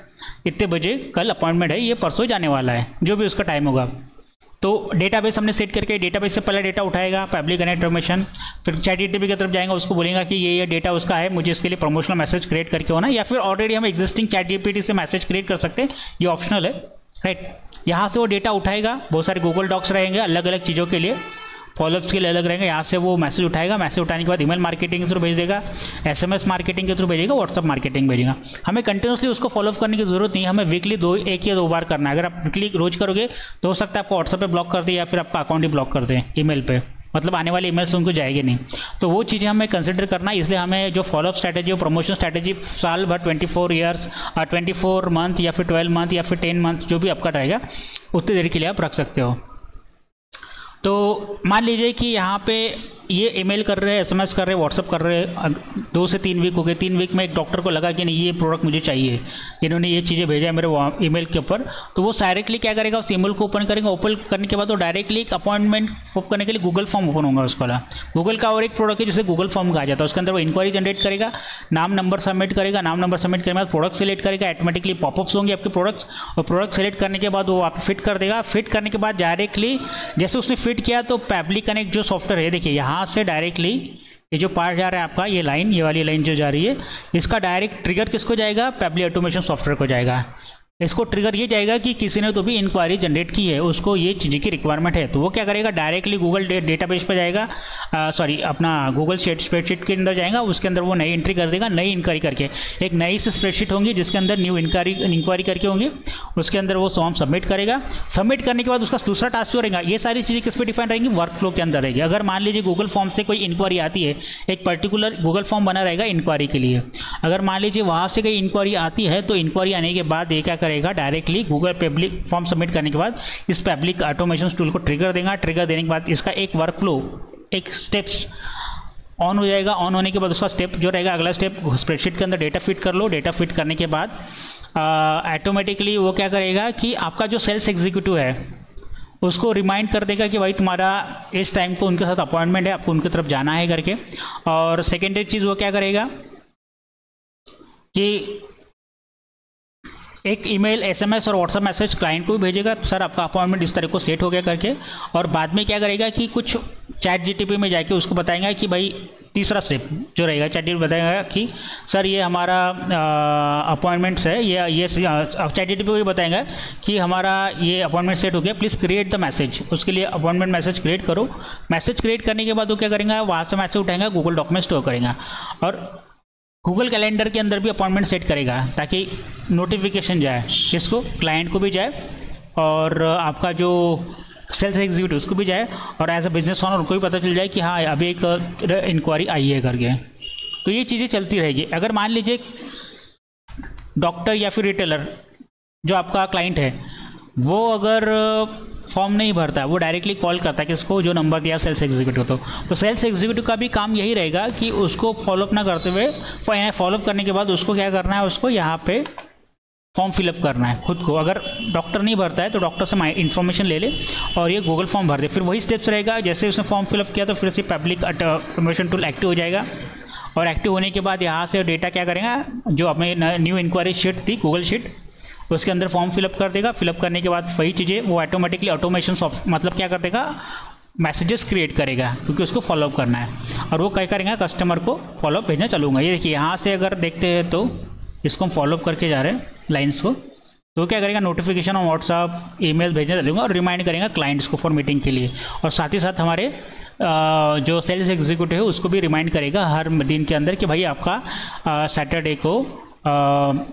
इतने बजे कल अपॉइंटमेंट है, ये परसों जाने वाला है, जो भी उसका टाइम होगा। तो डेटाबेस हमने सेट करके डेटाबेस से पहले डेटा उठाएगा पैबली कनेक्ट ऑटोमेशन, फिर चैट जीटीपी की तरफ जाएगा, उसको बोलेगा कि ये डेटा उसका है, मुझे इसके लिए प्रमोशनल मैसेज क्रिएट करके होना, या फिर ऑलरेडी हम एग्जिस्टिंग चैट जीपीटी से मैसेज क्रिएट कर सकते हैं, ये ऑप्शनल है, राइट। यहाँ से वो डेटा उठाएगा, बहुत सारे गूगल डॉक्स रहेंगे अलग अलग चीज़ों के लिए, फॉलोअप्स के लिए अलग रहेंगे, यहाँ से वो मैसेज उठाएगा, मैसेज उठाने के बाद ईमेल मार्केटिंग के थ्रू भेज देगा, एसएमएस मार्केटिंग के थ्रू भेजेगा, व्हाट्सअप मार्केटिंग भेजेगा। हमें कंटिन्यूसली उसको फॉलोअप करने की जरूरत नहीं है, हमें वीकली 1 या 2 बार करना है। अगर आप वीकली रोज करोगे तो हो सकता है आपको व्हाट्सएप पे ब्लॉक कर दे या फिर आपका अकाउंट ही ब्लॉक कर दें ईमेल पे, मतलब आने वाले ईमेल से उनको जाएगी नहीं। तो वो चीज़ें हमें कंसिडर करना, इसलिए हमें जो फॉलोअप स्ट्रैटेजी और प्रमोशन स्ट्रैटेजी साल भर 24 मंथ या फिर 12 मंथ या फिर 10 मंथ जो भी आपका रहेगा उतनी देर के लिए आप रख सकते हो। तो मान लीजिए कि यहाँ पे ये ईमेल कर रहे हैं, एसएमएस कर रहे हैं, व्हाट्सअप कर रहे हैं, 2 से 3 वीक हो गए। 3 वीक में एक डॉक्टर को लगा कि नहीं ये प्रोडक्ट मुझे चाहिए, इन्होंने ये चीज़ें भेजा है मेरे ईमेल के ऊपर, तो वो डायरेक्टली क्या करेगा, उस ईमेल को ओपन करेंगे। ओपन करने के बाद वो डायरेक्टली एक अपॉइंटमेंट बुक करने के लिए गूगल फॉर्म ओपन होगा उसका। गूगल का और एक प्रोडक्ट है जिसे गूगल फॉर्म कहा जाता है, उसके अंदर वो इंक्वायरी जनरेट करेगा, नाम नंबर सबमिट करेगा, नाम नंबर सबमिट करने के बाद प्रोडक्ट सेलेक्ट करेगा, ऑटोमेटिकली पॉपअप्स होंगे आपके प्रोडक्ट्स, और प्रोडक्ट सेलेक्ट करने के बाद वो आप फिट कर देगा। फिट करने के बाद डायरेक्टली जैसे उसने फिट किया तो पैब्ली कनेक्ट जो सॉफ्टवेयर है, देखिए यहाँ से डायरेक्टली ये जो पार्ट जा रहा है आपका, ये लाइन, ये वाली लाइन जो जा रही है, इसका डायरेक्ट ट्रिगर किसको जाएगा, पैब्ली ऑटोमेशन सॉफ्टवेयर को जाएगा। इसको ट्रिगर ये जाएगा कि किसी ने तो भी इंक्वायरी जनरेट की है, उसको ये चीज़ की रिक्वायरमेंट है, तो वो क्या करेगा, डायरेक्टली गूगल डेटाबेस पर जाएगा, अपना गूगल स्प्रेडशीट के अंदर जाएगा, उसके अंदर वो नई एंट्री कर देगा, नई इंक्वायरी करके। एक नई से स्प्रेडशीट होंगी जिसके अंदर न्यू इंक्वायरी करके होंगी, उसके अंदर वो फॉर्म सबमिट करेगा। सबमिट करने के बाद उसका दूसरा टास्क जो रहेगा, ये सारी चीज़ें किस पे डिफाइन रहेंगी, वर्क फ्लो के अंदर रहेगी। अगर मान लीजिए गूगल फॉर्म से कोई इंक्वायरी आती है, एक पर्टिकुलर गूगल फॉर्म बना रहेगा इंक्वायरी के लिए, अगर मान लीजिए वहाँ से कोई इंक्वायरी आती है, तो इंक्वायरी आने के बाद ये क्या करेगा, directly Google public form submit करने के बाद इस पब्लिक ऑटोमेशन टूल को ट्रिगर देगा। ट्रिगर देने के बाद इसका एक वर्क फ्लो, एक स्टेप्स ऑन हो जाएगा। ऑन होने के बाद उसका स्टेप जो रहेगा, अगला स्टेप स्प्रेडशीट के अंदर डेटा फिट कर लो। डेटा फिट करने के बाद ऑटोमेटिकली वो क्या करेगा कि आपका जो सेल्स एग्जीक्यूटिव है उसको रिमाइंड कर देगा कि भाई तुम्हारा इस टाइम को उनके साथ अपॉइंटमेंट है, आपको उनकी तरफ जाना है करके। और सेकेंडरी चीज़ वो क्या करेगा कि एक ईमेल, एसएमएस और व्हाट्सएप मैसेज क्लाइंट को भी भेजेगा, सर आपका अपॉइंटमेंट इस तरह को सेट हो गया करके। और बाद में क्या करेगा कि कुछ चैट जीटीपी में जाके उसको बताएंगे कि भाई तीसरा स्टेप जो रहेगा, चैट जीटीपी बताएगा कि सर ये हमारा अपॉइंटमेंट्स है, ये चैट जीटीपी को ये बताएंगे कि हमारा ये अपॉइंटमेंट सेट हो गया, प्लीज़ क्रिएट द मैसेज। उसके लिए अपॉइंटमेंट मैसेज क्रिएट करो। मैसेज क्रिएट करने के बाद वो क्या करेंगे, वहाँ से मैसेज उठाएंगे, गूगल डॉक्यूमेंट स्टोर करेंगे और गूगल कैलेंडर के अंदर भी अपॉइंटमेंट सेट करेगा ताकि नोटिफिकेशन जाए, इसको क्लाइंट को भी जाए और आपका जो सेल्स एग्जीक्यूटिव उसको भी जाए, और एज अ बिजनेस ऑनर उनको भी पता चल जाए कि हाँ अभी एक इंक्वायरी आई है करके। तो ये चीज़ें चलती रहेगी। अगर मान लीजिए डॉक्टर या फिर रिटेलर जो आपका क्लाइंट है वो अगर फॉर्म नहीं भरता है, वो डायरेक्टली कॉल करता है किसको, जो नंबर दिया सेल्स एग्जीक्यूटिव। तो सेल्स एग्जीक्यूटिव का भी काम यही रहेगा कि उसको फॉलोअप ना करते हुए, फॉलोअप करने के बाद उसको क्या करना है, उसको यहाँ पे फॉर्म फिलअप करना है खुद को। अगर डॉक्टर नहीं भरता है तो डॉक्टर से इन्फॉर्मेशन ले ले और ये गूगल फॉर्म भर दे। फिर वही स्टेप्स रहेगा, जैसे उसने फॉर्म फिलअप किया तो फिर से पब्लिक ऑटोमेशन टूल एक्टिव हो जाएगा, और एक्टिव होने के बाद यहाँ से डेटा क्या करेगा, जो अपने न्यू इंक्वायरी शीट थी गूगल शीट, उसके अंदर फॉर्म फिलअप कर देगा। फिलअप करने के बाद वही चीज़ें वो ऑटोमेटिकली ऑटोमेशन मतलब क्या कर देगा, मैसेजेस क्रिएट करेगा, क्योंकि उसको फॉलोअप करना है। और वो क्या करेंगे, कस्टमर को फॉलोअप भेजना चलूँगा। ये देखिए यहाँ से अगर देखते हैं तो इसको हम फॉलोअप करके जा रहे हैं लाइन्स को, तो क्या करेगा, नोटिफिकेशन और व्हाट्सअप ईमेल भेजना चलूँगा और रिमाइंड करेंगे क्लाइंट्स को फॉर मीटिंग के लिए। और साथ ही साथ हमारे जो सेल्स एग्जीक्यूटिव है उसको भी रिमाइंड करेगा हर दिन के अंदर कि भाई आपका सैटरडे को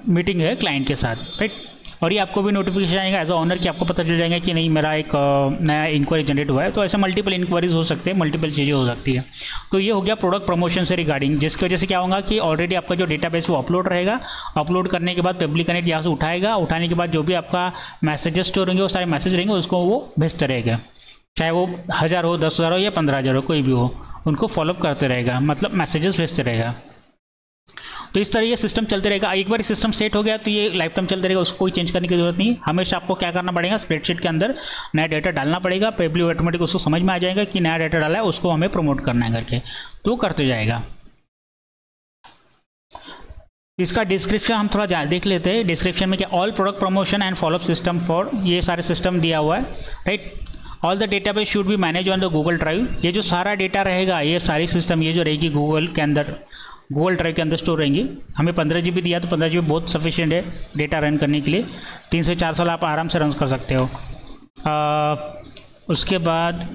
मीटिंग है क्लाइंट के साथ, राइट। और ये आपको भी नोटिफिकेशन आएगा एज अ ओनर कि आपको पता चल जाएगा कि नहीं मेरा एक नया इंक्वायरी जनरेट हुआ है। तो ऐसे मल्टीपल इंक्वायरीज हो सकते हैं, मल्टीपल चीज़ें हो सकती है। तो ये हो गया प्रोडक्ट प्रमोशन से रिगार्डिंग, जिसकी वजह से क्या होगा कि ऑलरेडी आपका जो डेटाबेस वो अपलोड रहेगा। अपलोड करने के बाद पब्लिक कनेक्ट यहाँ से उठाएगा, उठाने के बाद जो भी आपका मैसेजेस स्टोर होंगे, वो सारे मैसेज रहेंगे, उसको वो भेजते रहेगा, चाहे वो 1000 हो, 10,000 हो या 15,000 हो, कोई भी हो, उनको फॉलोअप करते रहेगा, मतलब मैसेजेस भेजते रहेगा। तो इस तरह ये सिस्टम चलते रहेगा। एक बार सिस्टम सेट हो गया तो ये लाइफ टाइम चलते रहेगा, उसको कोई चेंज करने की जरूरत नहीं। हमेशा आपको क्या करना पड़ेगा, स्प्रेडशीट के अंदर नया डाटा डालना पड़ेगा। पब्लिक ऑटोमेटिक उसको समझ में आ जाएगा कि नया डाटा डाला है, उसको हमें प्रमोट करना है करके, तो करते जाएगा। इसका डिस्क्रिप्शन हम थोड़ा देख लेते हैं। डिस्क्रिप्शन में क्या, all product promotion and follow up system for, ये सारे सिस्टम दिया हुआ है, right. All the database should be manage on the Google drive. ये जो सारा डेटा रहेगा, ये सारी सिस्टम ये जो रहेगी गूगल के अंदर, गूगल ड्राइव के अंदर स्टोर रहेंगी। हमें 15 GB दिया तो 15 GB बहुत सफिशिएंट है डेटा रन करने के लिए। 3 से 4 साल आप आराम से रन कर सकते हो। उसके बाद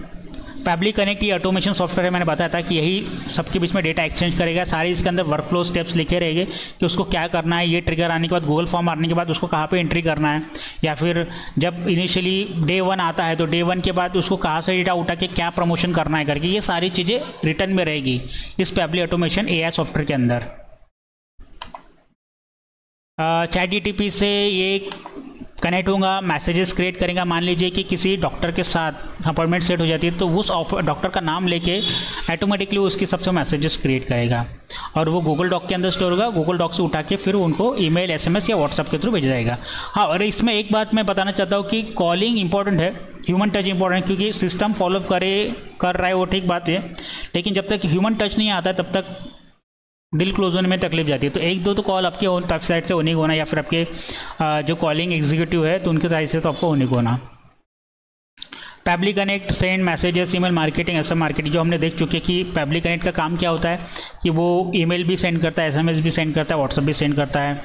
पब्लिक कनेक्ट ये ऑटोमेशन सॉफ्टवेयर है, मैंने बताया था कि यही सबके बीच में डेटा एक्सचेंज करेगा। सारे इसके अंदर वर्कफ्लो स्टेप्स लिखे रहेंगे कि उसको क्या करना है। ये ट्रिगर आने के बाद, गूगल फॉर्म आने के बाद उसको कहाँ पे एंट्री करना है, या फिर जब इनिशियली डे 1 आता है तो डे 1 के बाद उसको कहाँ से डेटा उठा के क्या प्रमोशन करना है करके, ये सारी चीज़ें रिटर्न में रहेगी इस पब्लिक ऑटोमेशन AI सॉफ्टवेयर के अंदर। ChatGPT से ये कनेक्ट होगा, मैसेजेस क्रिएट करेगा। मान लीजिए कि किसी डॉक्टर के साथ अपॉइंटमेंट सेट हो जाती है तो उस डॉक्टर का नाम लेके ऑटोमेटिकली उसकी सबसे मैसेजेस क्रिएट करेगा और वो गूगल डॉक के अंदर स्टोर होगा। गूगल डॉक से उठा के फिर उनको ईमेल, SMS या व्हाट्सएप के थ्रू भेजा जाएगा। हाँ, और इसमें एक बात मैं बताना चाहता हूँ कि कॉलिंग इंपॉर्टेंट है, ह्यूमन टच इंपॉर्टेंट है, क्योंकि सिस्टम फॉलो कर रहा है वो ठीक बात है, लेकिन जब तक ह्यूमन टच नहीं आता है तब तक डील क्लोज होने में तकलीफ जाती है। तो एक दो तो कॉल आपके साइड से होने को होना, या फिर आपके जो कॉलिंग एग्जीक्यूटिव है तो उनके साइड से तो आपको होने को होना। Public connect, send messages, email marketing, SMS marketing, जो हमने देख चुके कि पब्लिक कनेक्ट का काम क्या होता है कि वो ईमेल भी सेंड करता है, SMS भी सेंड करता है, व्हाट्सएप भी सेंड करता है।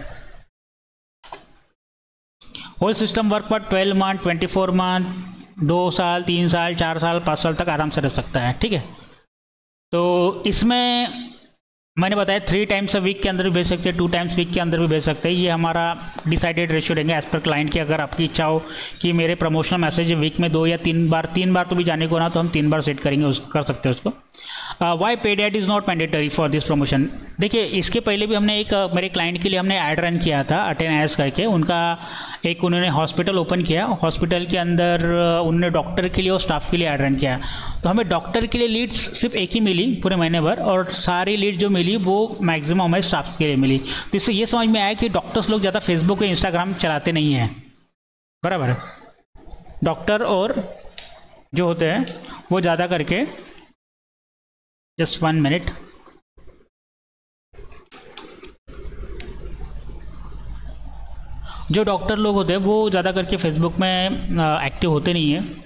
होल सिस्टम वर्क पर 12 मंथ, 24 मंथ, 2 साल, 3 साल, 4 साल, 5 साल तक आराम से रह सकता है। ठीक है, तो इसमें मैंने बताया 3 टाइम्स अ वीक के अंदर भी भेज सकते हैं, 2 टाइम्स वीक के अंदर भी भेज सकते हैं। ये हमारा डिसाइडेड रेशियो रहेंगे एज पर क्लाइंट की। अगर आपकी इच्छा हो कि मेरे प्रमोशनल मैसेज वीक में 2 या 3 बार तो भी जाने को ना, तो हम 3 बार सेट करेंगे, कर सकते हैं उसको। Why paid ad is not mandatory for this promotion. देखिए, इसके पहले भी हमने एक मेरे क्लाइंट के लिए हमने ऐड रन किया था, अटेंड करके। उनका एक उन्होंने हॉस्पिटल ओपन किया, हॉस्पिटल के अंदर उन्होंने डॉक्टर के लिए और स्टाफ के लिए ऐड रन किया। तो हमें डॉक्टर के लिए लीड्स सिर्फ एक ही मिली पूरे महीने भर, और सारी लीड जो मिली वो मैक्सिमम हमें स्टाफ के लिए मिली। तो इससे ये समझ में आया कि डॉक्टर्स लोग ज़्यादा फेसबुक या इंस्टाग्राम चलाते नहीं हैं, बराबर है। डॉक्टर और जो होते हैं वो ज़्यादा करके, जस्ट 1 मिनट, जो डॉक्टर लोग होते हैं वो ज़्यादा करके फेसबुक में एक्टिव होते नहीं हैं,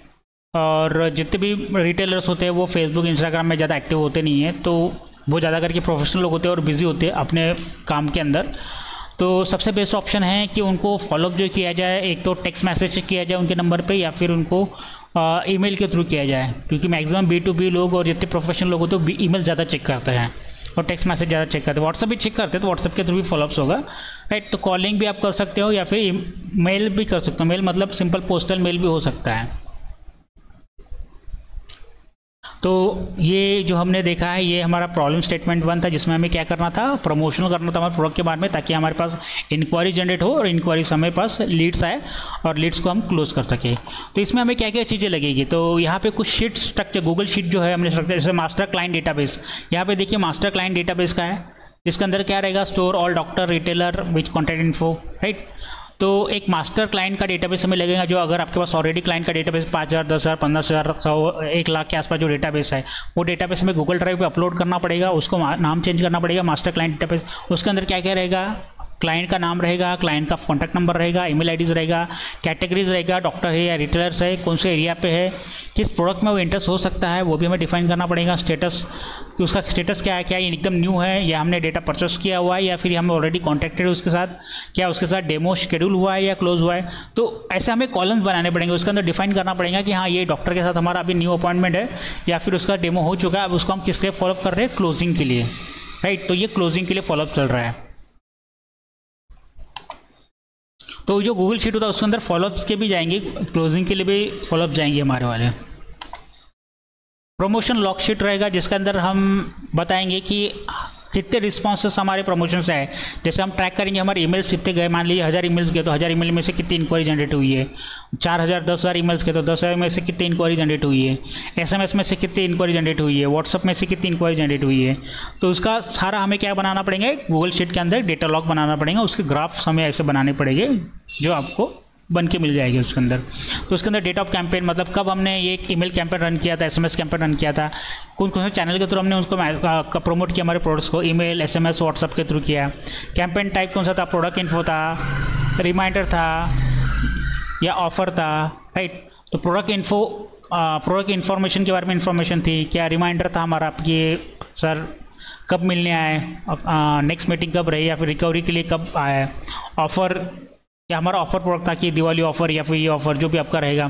और जितने भी रिटेलर्स होते हैं वो फेसबुक, इंस्टाग्राम में ज़्यादा एक्टिव होते नहीं हैं। तो वो ज़्यादा करके प्रोफेशनल लोग होते हैं और बिजी होते हैं अपने काम के अंदर। तो सबसे बेस्ट ऑप्शन है कि उनको फॉलोअप जो किया जाए, एक तो टेक्स्ट मैसेज किया जाए उनके नंबर पे, या फिर उनको ईमेल के थ्रू किया जाए, क्योंकि मैक्सिमम B2B लोग और जितने प्रोफेशनल लोग होते हैं ईमेल ज़्यादा चेक करते हैं और टेक्स्ट मैसेज ज़्यादा चेक करते हैं। व्हाट्सएप भी चेक करते हैं तो व्हाट्सएप के थ्रू भी फॉलोअप्स होगा, राइट। तो कॉलिंग भी आप कर सकते हो या फिर मेल भी कर सकते हो। मेल मतलब सिंपल पोस्टल मेल भी हो सकता है। तो ये जो हमने देखा है ये हमारा प्रॉब्लम स्टेटमेंट 1 था, जिसमें हमें क्या करना था, प्रमोशनल करना था हमारे प्रोडक्ट के बारे में, ताकि हमारे पास इंक्वायरी जनरेट हो और इंक्वायरी से हमारे पास लीड्स आए और लीड्स को हम क्लोज कर सके। तो इसमें हमें क्या क्या चीज़ें लगेगी, तो यहाँ पे कुछ शीट स्ट्रक्चर, गूगल शीट जो है हमने स्ट्रक्चर, जैसे मास्टर क्लाइंट डेटाबेस। यहाँ पे देखिए मास्टर क्लाइंट डेटाबेस का है, जिसके अंदर क्या रहेगा, स्टोर ऑल डॉक्टर रिटेलर विच कॉन्टैक्ट इन्फो, राइट। तो एक मास्टर क्लाइंट का डेटाबेस हमें लगेगा, जो अगर आपके पास ऑलरेडी क्लाइंट का डेटाबेस 5000, 10,000, 15,000, 100, 1 लाख के आसपास जो डेटाबेस है, वो डेटाबेस हमें गूगल ड्राइव पे अपलोड करना पड़ेगा, उसको नाम चेंज करना पड़ेगा, मास्टर क्लाइंट डेटाबेस। उसके अंदर क्या क्या रहेगा, क्लाइंट का नाम रहेगा, क्लाइंट का कॉन्टैक्ट नंबर रहेगा, ईमेल आईडीज रहेगा, कैटेगरीज रहेगा, डॉक्टर है या रिटेलर्स है, कौन से एरिया पे है, किस प्रोडक्ट में वो इंटरेस्ट हो सकता है वो भी हमें डिफाइन करना पड़ेगा। स्टेटस, कि उसका स्टेटस क्या है, क्या ये एकदम न्यू है या हमने डेटा परचेस किया हुआ है, या फिर हमें ऑलरेडी कॉन्टैक्टेड उसके साथ, क्या उसके साथ डेमो शेड्यूल हुआ है या क्लोज हुआ है। तो ऐसे हमें कॉलम्स बनाने पड़ेंगे, उसके अंदर डिफाइन करना पड़ेगा कि हाँ ये डॉक्टर के साथ हमारा अभी न्यू अपॉइंटमेंट है, या फिर उसका डेमो हो चुका है, अब उसको हम किस स्टेप फॉलोअप कर रहे हैं, क्लोजिंग के लिए, राइट। तो ये क्लोजिंग के लिए फॉलोअप चल रहा है। तो जो गूगल शीट होता है उसके अंदर फॉलोअप्स के भी जाएंगे, क्लोजिंग के लिए भी फॉलोअप जाएंगे हमारे वाले। प्रमोशन लॉग शीट रहेगा, जिसके अंदर हम बताएंगे कि कितने रिस्पॉन्सेस हमारे प्रमोशन से आए। जैसे हम ट्रैक करेंगे हमारे ईमेल्स कितने गए, मान लीजिए 1000 ईमेल्स गए तो 1000 ईमेल में से कितनी इंक्वायरी जनरेट हुई है, 4000, 10,000 ईमेल्स गए तो 10,000 में से कितनी इंक्वायरी जनरेट हुई है, SMS में से कितनी इंक्वायरी जनरेट हुई है, व्हाट्सअप में से कितनी इंक्वायरी जनरेट हुई है। तो उसका सारा हमें क्या बनाना पड़ेगा, गूगल शीट के अंदर डेटा लॉग बनाना पड़ेगा, उसके ग्राफ्स हमें ऐसे बनाने पड़ेंगे जो आपको बन के मिल जाएगी उसके अंदर। तो उसके अंदर डेट ऑफ कैंपेन, मतलब कब हमने ये एक ईमेल कैंपेन रन किया था, SMS कैंपेन रन किया था, कौन कौन से चैनल के थ्रू हमने उसको प्रमोट किया, हमारे प्रोडक्ट्स को ईमेल, SMS, व्हाट्सअप के थ्रू किया। कैंपेन टाइप कौन सा था, प्रोडक्ट इन्फो था, रिमाइंडर था या ऑफर था, राइट। तो प्रोडक्ट इन्फो, प्रोडक्ट इन्फॉर्मेशन के बारे में इन्फॉर्मेशन थी, क्या रिमाइंडर था हमारा आपकी सर कब मिलने आए, नेक्स्ट मीटिंग कब रही, या फिर रिकवरी के लिए कब आया, ऑफर या हमारा ऑफर प्रोडक्ट था कि दिवाली ऑफर या फिर ये ऑफर जो भी आपका रहेगा,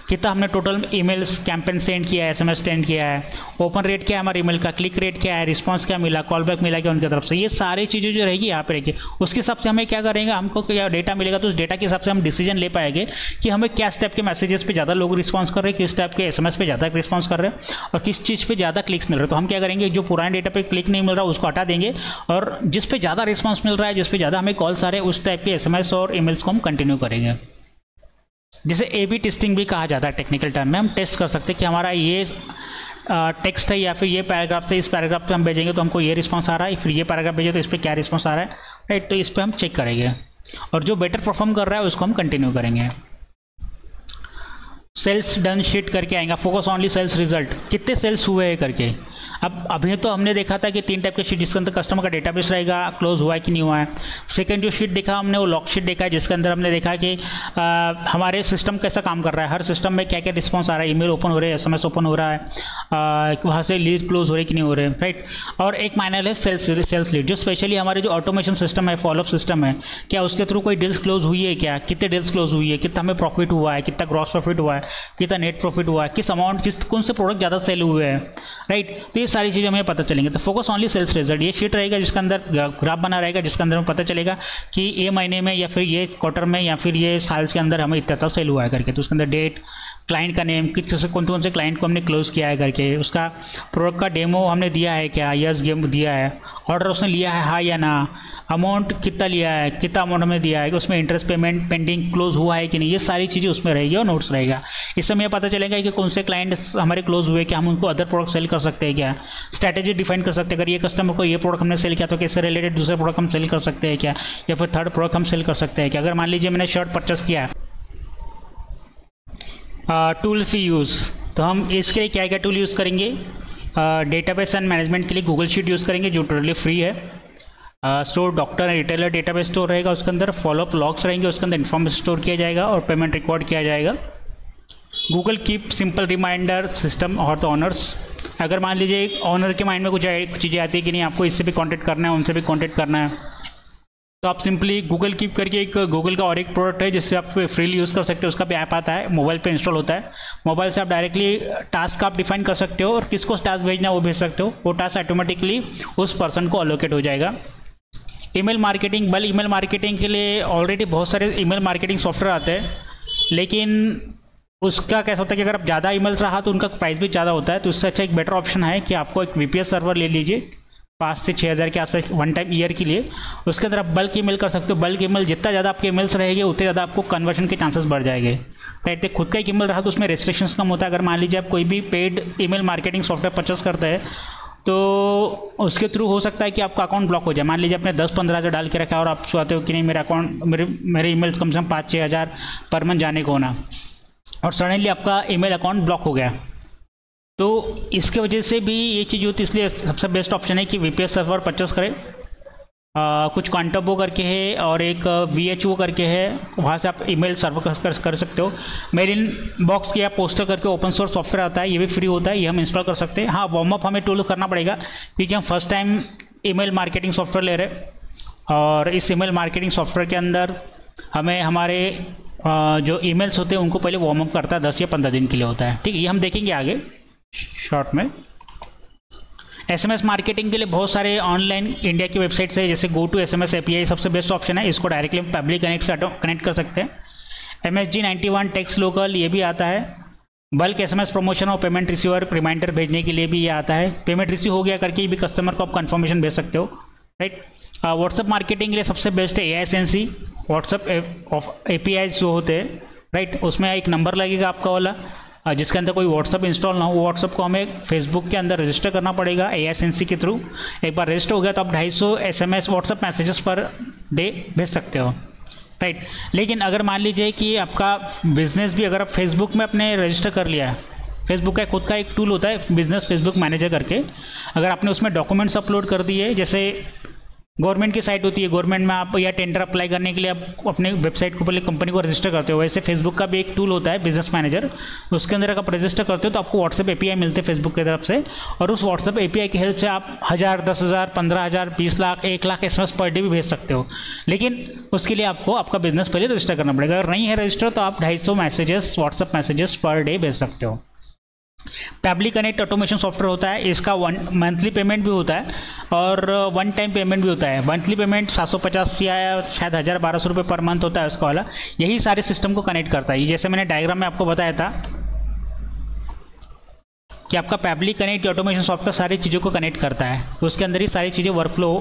कितना हमने टोटल ईमेल्स कैंपेन सेंड किया है, एसएमएस सेंड किया है, ओपन रेट क्या है हमारे ईमेल का, क्लिक रेट क्या है, रिस्पांस क्या मिला, कॉल बैक मिला क्या उनकी तरफ से, ये सारी चीज़ें जो रहेगी यहाँ पे रहेगी। उसके हिसाब से हमें क्या करेंगे, हमको क्या डेटा मिलेगा तो उस डेटा के हिसाब से हम डिसीजन ले पाएंगे कि हमें क्या टाइप के मैसेजेस पे ज़्यादा लोग रिस्पॉन्स कर रहे हैं, किस टाइप के एसएमएस पे ज़्यादा रिस्पॉन्स कर रहे हैं और किस चीज़ पे ज़्यादा क्लिक्स मिल रहे हैं। तो हम क्या करेंगे, जो पुराने डेटा पे क्लिक नहीं मिल रहा उसको हटा देंगे और जिस पे ज़्यादा रिस्पॉन्स मिल रहा है, जिस पे ज़्यादा हमें कॉल्स आ रहे हैं, उस टाइप के एसएमएस और ईमेल्स को हम कंटिन्यू करेंगे। जिसे ए/बी टेस्टिंग भी कहा जाता है टेक्निकल टर्म में। हम टेस्ट कर सकते हैं कि हमारा ये टेक्स्ट है या फिर ये पैराग्राफ है, इस पैराग्राफ पे हम भेजेंगे तो हमको ये रिस्पांस आ रहा है, फिर ये पैराग्राफ भेजे तो इस पर क्या रिस्पांस आ रहा है, राइट। तो इस पर हम चेक करेंगे और जो बेटर परफॉर्म कर रहा है उसको हम कंटिन्यू करेंगे। सेल्स डन शीट करके आएगा, फोकस ऑनली सेल्स रिजल्ट, कितने सेल्स हुए हैं करके। अब अभी तो हमने देखा था कि 3 टाइप के शीट, जिसके अंदर कस्टमर का डेटाबेस रहेगा, क्लोज हुआ है कि नहीं हुआ है। सेकंड जो शीट देखा हमने वो लॉग शीट देखा है, जिसके अंदर हमने देखा कि हमारे सिस्टम कैसा काम कर रहा है, हर सिस्टम में क्या क्या रिस्पॉन्स आ रहा है, ईमेल ओपन हो रहे हैं, एसएमएस ओपन हो रहा है, वहाँ से लीड क्लोज हो रहे कि नहीं हो रहे, राइट। और एक माइनर है सेल्स लीड, जो स्पेशली हमारे जो ऑटोमेशन सिस्टम है, फॉलोअप सिस्टम है, क्या उसके थ्रू कोई डील्स क्लोज हुई है, क्या कितने डील्स क्लोज हुई है, कितना हमें प्रॉफिट हुआ है, कितना ग्रॉस प्रॉफिट हुआ है, कितना नेट प्रॉफिट हुआ है, किस अमाउंट, किस कौन से प्रोडक्ट ज़्यादा सेल हुए हैं, राइट। तो ये सारी चीज़ें हमें पता चलेंगे। तो फोकस ऑनली सेल्स रिजल्ट, ये शीट रहेगा जिसके अंदर ग्राफ बना रहेगा, जिसके अंदर हमें पता चलेगा कि ये महीने में या फिर ये क्वार्टर में या फिर ये साल के अंदर हमें इतना सेल हुआ है करके। तो उसके अंदर डेट, क्लाइंट का नेम, किस कौन से क्लाइंट को हमने क्लोज किया है करके, उसका प्रोडक्ट का डेमो हमने दिया है क्या, यस गेम दिया है, ऑर्डर उसने लिया है हाँ या ना, अमाउंट कितना लिया है, कितना अमाउंट हमें दिया है, उसमें इंटरेस्ट पेमेंट पेंडिंग क्लोज हुआ है कि नहीं, ये सारी चीज़ें उसमें रहेगी और नोट्स रहेगा। इससे हमें पता चलेगा कि कौन से क्लाइंट हमारे क्लोज हुए, क्या हम उनको अदर प्रोडक्ट सेल कर सकते हैं, क्या स्ट्रैटेजी डिफाइन कर सकते हैं। अगर ये कस्टमर को ये प्रोडक्ट हमने सेल किया तो इससे रिलेटेड दूसरे प्रोडक्ट हम सेल कर सकते हैं क्या, या फिर थर्ड प्रोडक्ट हम सेल कर सकते हैं क्या। अगर मान लीजिए मैंने शर्ट परचेस किया है, टूल फी यूज़, तो हम इसके लिए क्या क्या टूल यूज़ करेंगे, डेटाबेस एंड मैनेजमेंट के लिए गूगल शीट यूज़ करेंगे जो टोटली फ्री है। Store doctor retailer database store रहेगा, उसके अंदर फॉलोअप लॉग्स रहेंगे, उसके अंदर इन्फॉर्मेशन स्टोर किया जाएगा और पेमेंट रिकॉर्ड किया जाएगा। Google keep simple reminder system और द ऑनर्स, अगर मान लीजिए एक ऑनर के माइंड में कुछ चीज़ें आती है कि नहीं आपको इससे भी कॉन्टेक्ट करना है, उनसे भी कॉन्टेक्ट करना है, तो आप सिंपली गूगल कीप करके एक गूगल का और एक प्रोडक्ट है जिससे आप फ्रीली यूज़ कर सकते हो, उसका भी ऐप आता है, मोबाइल पे इंस्टॉल होता है। मोबाइल से आप डायरेक्टली टास्क आप डिफाइन कर सकते हो और किसको टास्क भेजना है वो भेज सकते हो, वो टास्क ऑटोमेटिकली उस पर्सन को अलोकेट हो जाएगा। ईमेल मार्केटिंग, बल ईमेल मार्केटिंग के लिए ऑलरेडी बहुत सारे ईमेल मार्केटिंग सॉफ्टवेयर आते हैं, लेकिन उसका कैसा होता है कि अगर आप ज़्यादा ईमेल्स रहा तो उनका प्राइस भी ज़्यादा होता है। तो उससे अच्छा एक बेटर ऑप्शन है कि आपको एक VPS सर्वर ले लीजिए 5 से 6 हज़ार के आसपास वन टाइम ईयर के लिए। उसके अंदर आप बल्क ईमेल कर सकते हो। बल्क ईमेल जितना ज़्यादा आपके ईमेल्स रहेंगे उतने ज़्यादा आपको कन्वर्जन के चांसेस बढ़ जाएंगे, राइट। खुद का एक ईमेल रहा तो उसमें रेस्ट्रिक्शंस कम होता है। अगर मान लीजिए आप कोई भी paid email marketing software purchase करते हैं तो उसके थ्रू हो सकता है कि आपका अकाउंट ब्लॉक हो जाए। मान लीजिए आपने 10-15 हज़ार डाल के रखा है और आप चाहते हो कि नहीं मेरा अकाउंट मेरे ईमेल्स कम से कम 5-6 हज़ार पर मंथ जाने को होना, और सडनली आपका ईमेल अकाउंट ब्लॉक हो गया, तो इसके वजह से भी ये चीज़ होती है। इसलिए सबसे बेस्ट ऑप्शन है कि VPS सर्वर परचेस करें। कुछ कॉन्टोबो करके है और एक VHO करके है, वहाँ से आप ईमेल सर्वर कर सकते हो। मेल इन बॉक्स या पोस्टर करके ओपन सोर्स सॉफ्टवेयर आता है, ये भी फ्री होता है, ये हम इंस्टॉल कर सकते हैं। हाँ, वार्म अप हमें टूल करना पड़ेगा क्योंकि हम first time email marketing software ले रहे हैं और इस ईमेल मार्केटिंग सॉफ्टवेयर के अंदर हमें हमारे जो ईमेल्स होते हैं उनको पहले वार्म अप करता है, 10 या 15 दिन के लिए होता है, ठीक है। ये हम देखेंगे आगे शॉर्ट में। SMS मार्केटिंग के लिए बहुत सारे ऑनलाइन इंडिया की वेबसाइट्स है, जैसे GoToSMS API सबसे बेस्ट ऑप्शन है। इसको डायरेक्टली हम पब्लिक कनेक्ट से कनेक्ट कर सकते हैं। MSG91 टेक्स्ट लोकल ये भी आता है। बल्क SMS प्रमोशन और पेमेंट रिसीवर रिमाइंडर भेजने के लिए भी ये आता है। पेमेंट रिसीव हो गया करके भी कस्टमर को आप कंफर्मेशन भेज सकते हो, राइट। व्हाट्सएप मार्केटिंग के लिए सबसे बेस्ट है AISNC। व्हाट्सएप API जो होते हैं, राइट, उसमें एक नंबर लगेगा आपका वाला, जिसके अंदर कोई व्हाट्सअप इंस्टॉल ना हो। वो व्हाट्सअप को हमें फेसबुक के अंदर रजिस्टर करना पड़ेगा AISNC के थ्रू। एक बार रजिस्टर हो गया तो आप 250 SMS WhatsApp messages per day भेज सकते हो, राइट। लेकिन अगर मान लीजिए कि आपका बिजनेस भी अगर आप फेसबुक में अपने रजिस्टर कर लिया है, फेसबुक का खुद का एक टूल होता है बिजनेस फेसबुक मैनेजर करके, अगर आपने उसमें डॉक्यूमेंट्स अपलोड कर दिए, जैसे गवर्नमेंट की साइट होती है, गवर्नमेंट में आप या टेंडर अप्लाई करने के लिए आप अपने वेबसाइट को पहले कंपनी को रजिस्टर करते हो। वैसे फेसबुक का भी एक टूल होता है बिजनेस मैनेजर, उसके अंदर अगर आप रजिस्टर करते हो तो आपको व्हाट्सएप एपीआई मिलते हैं फेसबुक की तरफ से, और उस व्हाट्सएप एपीआई की हेल्प से आप 1000, 10,000, 15,000, 20 lakh, 1 lakh SMS per day भी भेज सकते हो। लेकिन उसके लिए आपको आपका बिजनेस पहले रजिस्टर करना पड़ेगा। अगर नहीं है रजिस्टर तो आप 250 messages, WhatsApp messages per day भेज सकते हो। पैबली कनेक्ट ऑटोमेशन सॉफ्टवेयर होता है, इसका मंथली पेमेंट भी होता है और वन टाइम पेमेंट भी होता है। मंथली पेमेंट 750 या शायद 1000-1200 रुपये पर मंथ होता है उसका वाला। यही सारे सिस्टम को कनेक्ट करता है। जैसे मैंने डायग्राम में आपको बताया था कि आपका पैबली कनेक्ट ऑटोमेशन सॉफ्टवेयर सारी चीज़ों को कनेक्ट करता है, तो उसके अंदर ही सारी चीज़ें वर्कफ्लो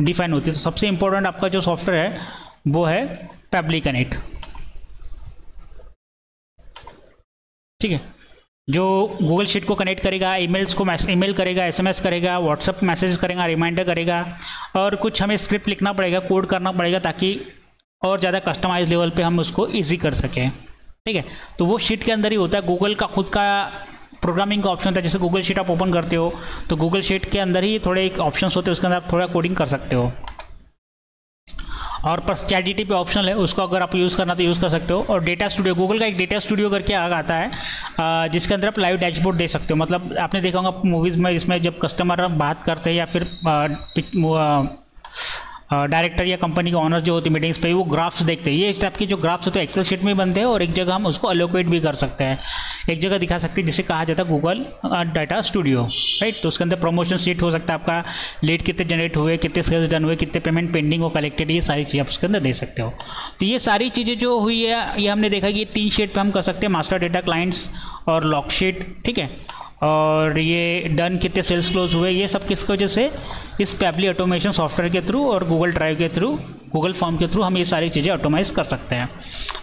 डिफाइन होती है। तो सबसे इंपॉर्टेंट आपका जो सॉफ्टवेयर है वो है पैबली कनेक्ट, ठीक है, जो गूगल शीट को कनेक्ट करेगा, ईमेल्स को ईमेल करेगा, SMS करेगा, व्हाट्सएप मैसेज करेगा, रिमाइंडर करेगा, और कुछ हमें स्क्रिप्ट लिखना पड़ेगा, कोड करना पड़ेगा ताकि और ज़्यादा कस्टमाइज लेवल पे हम उसको इजी कर सकें, ठीक है। तो वो शीट के अंदर ही होता है। गूगल का खुद का प्रोग्रामिंग का ऑप्शन होता है। जैसे गूगल शीट आप ओपन करते हो तो गूगल शीट के अंदर ही थोड़े एक ऑप्शन होते हैं, उसके अंदर आप थोड़ा कोडिंग कर सकते हो। और पर ChatGPT पे ऑप्शनल है, उसको अगर आप यूज़ करना तो यूज़ कर सकते हो। और डेटा स्टूडियो, गूगल का एक डेटा स्टूडियो करके आता है जिसके अंदर आप लाइव डैशबोर्ड दे सकते हो। मतलब आपने देखा होगा मूवीज़ में, इसमें जब कस्टमर बात करते हैं या फिर डायरेक्टर या कंपनी के ऑनर जो होती है मीटिंग्स पे, वो ग्राफ्स देखते हैं। ये इस टाइप के जो ग्राफ्स होते हैं एक्सेल शीट में बनते हैं, और एक जगह हम उसको अलोकेट भी कर सकते हैं, एक जगह दिखा सकते हैं, जिसे कहा जाता है गूगल डाटा स्टूडियो, राइट। तो उसके अंदर प्रमोशन शीट हो सकता है, आपका लीड कितने जनरेट हुए, कितने सेल्स डन हुए, कितने पेमेंट पेंडिंग हो कलेक्टेड, ये सारी चीज़ें आप उसके अंदर दे सकते हो। तो ये सारी चीज़ें जो हुई है ये हमने देखा कि ये 3 शीट पर हम कर सकते हैं, मास्टर डेटा, क्लाइंट्स और लॉग शीट, ठीक है। और ये डन कितने सेल्स क्लोज हुए, ये सब किसकी वजह से, इस पैबली ऑटोमेशन सॉफ्टवेयर के थ्रू और गूगल ड्राइव के थ्रू, गूगल फॉर्म के थ्रू हम ये सारी चीज़ें ऑटोमाइज कर सकते हैं।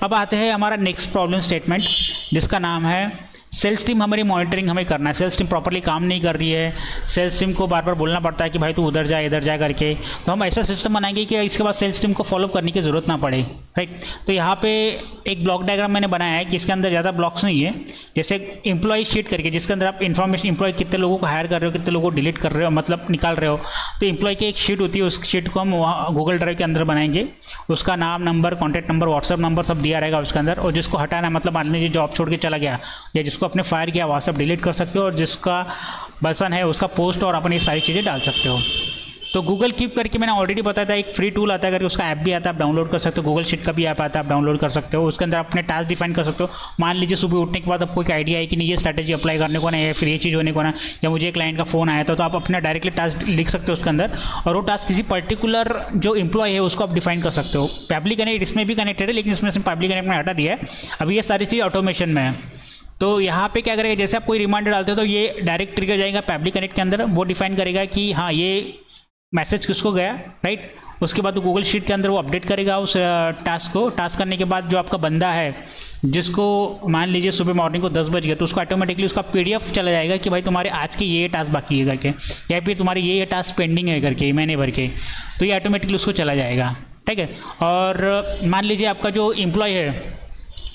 अब आते हैं हमारा नेक्स्ट प्रॉब्लम स्टेटमेंट, जिसका नाम है सेल्स टीम हमारी मॉनिटरिंग हमें करना है। सेल्स टीम प्रॉपर्ली काम नहीं कर रही है, सेल्स टीम को बार बार बोलना पड़ता है कि भाई तू उधर जा इधर जा करके। तो हम ऐसा सिस्टम बनाएंगे कि इसके बाद सेल्स टीम को फॉलो करने की ज़रूरत ना पड़े, राइट। तो यहाँ पे एक ब्लॉक डायग्राम मैंने बनाया है कि इसके अंदर ज़्यादा ब्लॉक्स नहीं है। जैसे एम्प्लॉय शीट करके, जिसके अंदर आप इन्फॉर्मेशन, एम्प्लॉय कितने लोगों को हायर कर रहे हो, कितने लोगों को डिलीट कर रहे हो, मतलब निकाल रहे हो, तो एम्प्लॉय की एक शीट होती है, उस शीट को हम वहाँ गूगल ड्राइव के अंदर बनाएंगे। उसका नाम, number, contact number, WhatsApp number सब दिया रहेगा उसके अंदर। और जिसको हटाना है, मतलब मान लीजिए जॉब छोड़ के चला गया या जिसको अपने फायर किया वहाँ सब डिलीट कर सकते हो, और जिसका बसन है उसका पोस्ट और अपनी सारी चीज़ें डाल सकते हो। तो गूगल कीप करके मैंने ऑलरेडी बताया था, एक फ्री टूल आता है करके, उसका ऐप भी आता है, आप डाउनलोड कर सकते हो। गूगल शीट का भी ऐप आता है, आप डाउनलोड कर सकते हो। उसके अंदर अपने टास्क डिफाइन कर सकते हो। मान लीजिए सुबह उठने के बाद आपको एक आइडिया है कि नहीं ये स्ट्रैटेजी अप्लाई करने को ना, या फिर ये चीज़ होने को ना, या मुझे क्लाइंट का फोन आया था, तो आप अपना डायरेक्टली टास्क लिख सकते हो उसके अंदर, और वो टास्क किसी पर्टिकुलर जो एम्प्लॉय है उसको आप डिफाइन कर सकते हो। पैबली कनेक्ट इसमें भी कनेक्टेड है, लेकिन इसमें से पैबली कनेक्ट में हटा दिया है। अभी ये सारी चीज़ ऑटोमेशन में है। तो यहाँ पे क्या करेगा, जैसे आप कोई रिमाइंडर डालते हो तो ये डायरेक्ट ट्रिगर जाएगा पैबली कनेक्ट के अंदर, वो डिफाइन करेगा कि हाँ ये मैसेज किसको गया, राइट। उसके बाद गूगल शीट के अंदर वो अपडेट करेगा उस टास्क को। टास्क करने के बाद जो आपका बंदा है, जिसको मान लीजिए सुबह मॉर्निंग को 10 बज गया, तो उसको ऑटोमेटिकली उसका PDF चला जाएगा कि भाई तुम्हारे आज के ये टास्क बाकी है करके, या फिर तुम्हारे ये टास्क पेंडिंग है करके महीने भर के, तो ये ऑटोमेटिकली उसको चला जाएगा, ठीक है। और मान लीजिए आपका जो एम्प्लॉय है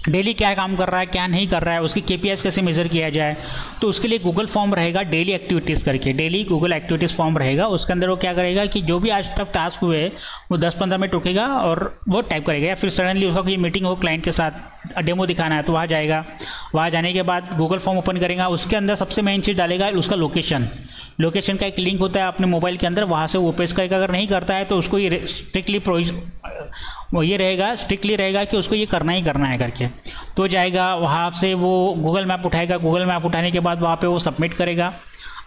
डेली क्या काम कर रहा है, क्या नहीं कर रहा है, उसकी KPIs कैसे मेजर किया जाए, तो उसके लिए गूगल फॉर्म रहेगा डेली एक्टिविटीज़ करके, डेली गूगल एक्टिविटीज़ फॉर्म रहेगा। उसके अंदर वो क्या करेगा कि जो भी आज तक टास्क हुए वो 10-15 मिनट रुकेगा और वो टाइप करेगा। या फिर सडनली उसका कोई मीटिंग हो क्लाइंट के साथ, डेमो दिखाना है, तो वहाँ जाएगा। वहाँ जाने के बाद गूगल फॉर्म ओपन करेगा, उसके अंदर सबसे मेन चीज़ डालेगा उसका लोकेशन। लोकेशन का एक लिंक होता है अपने मोबाइल के अंदर, वहाँ से वो पेस्ट करेगा। अगर नहीं करता है तो उसको ये स्ट्रिक्टली स्ट्रिक्टली रहेगा कि उसको ये करना ही करना है करके। तो जाएगा वहाँ से वो गूगल मैप उठाएगा, गूगल मैप उठाने के बाद वहाँ पे वो सबमिट करेगा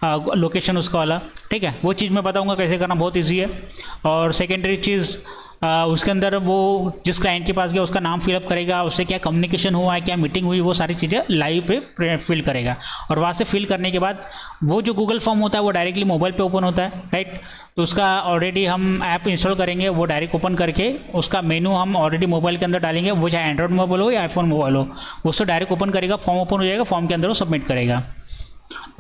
लोकेशन उसका वाला, ठीक है। वो चीज़ मैं बताऊँगा कैसे करना, बहुत ईजी है। और सेकेंडरी चीज़ उसके अंदर वो जिस क्लाइंट के पास गया उसका नाम फिलअप करेगा, उससे क्या कम्युनिकेशन हुआ है, क्या मीटिंग हुई, वो सारी चीज़ें लाइव पे फिल करेगा। और वहाँ से फिल करने के बाद वो जो गूगल फॉर्म होता है वो डायरेक्टली मोबाइल पे ओपन होता है, राइट। तो उसका ऑलरेडी हम ऐप इंस्टॉल करेंगे, वो डायरेक्ट ओपन करके उसका मेनू हम ऑलरेडी मोबाइल के अंदर डालेंगे, वो चाहे एंड्रॉइड मोबाइल हो या आईफोन मोबाइल हो, उसको डायरेक्ट ओपन करेगा, फॉर्म ओपन हो जाएगा, फॉर्म के अंदर वो सबमिट करेगा।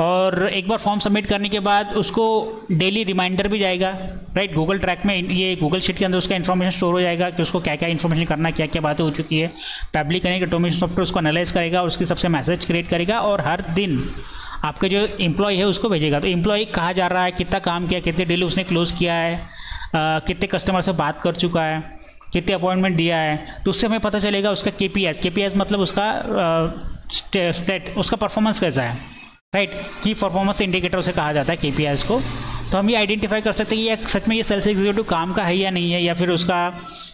और एक बार फॉर्म सबमिट करने के बाद उसको डेली रिमाइंडर भी जाएगा, राइट। गूगल ट्रैक में ये गूगल शीट के अंदर उसका इन्फॉर्मेशन स्टोर हो जाएगा कि उसको क्या क्या इन्फॉर्मेशन करना, क्या क्या बातें हो चुकी है। पैबली कनेक्ट ऑटोमेशन सॉफ्टवेयर उसको एनालाइज करेगा, उसकी सबसे मैसेज क्रिएट करेगा और हर दिन आपके जो एम्प्लॉय है उसको भेजेगा। तो एम्प्लॉय कहाँ जा रहा है, कितना काम किया, कितने डेली उसने क्लोज किया है, कितने कस्टमर से बात कर चुका है, कितने अपॉइंटमेंट दिया है, तो उससे हमें पता चलेगा उसका KPIs मतलब उसका स्टेट, उसका परफॉर्मेंस कैसा है, राइट। की परफॉर्मेंस इंडिकेटर उसे कहा जाता है KPIs को। तो हम ये आइडेंटिफाई कर सकते हैं कि ये सच में ये सेल्स एग्जीक्यूटिव काम का है या नहीं है, या फिर उसका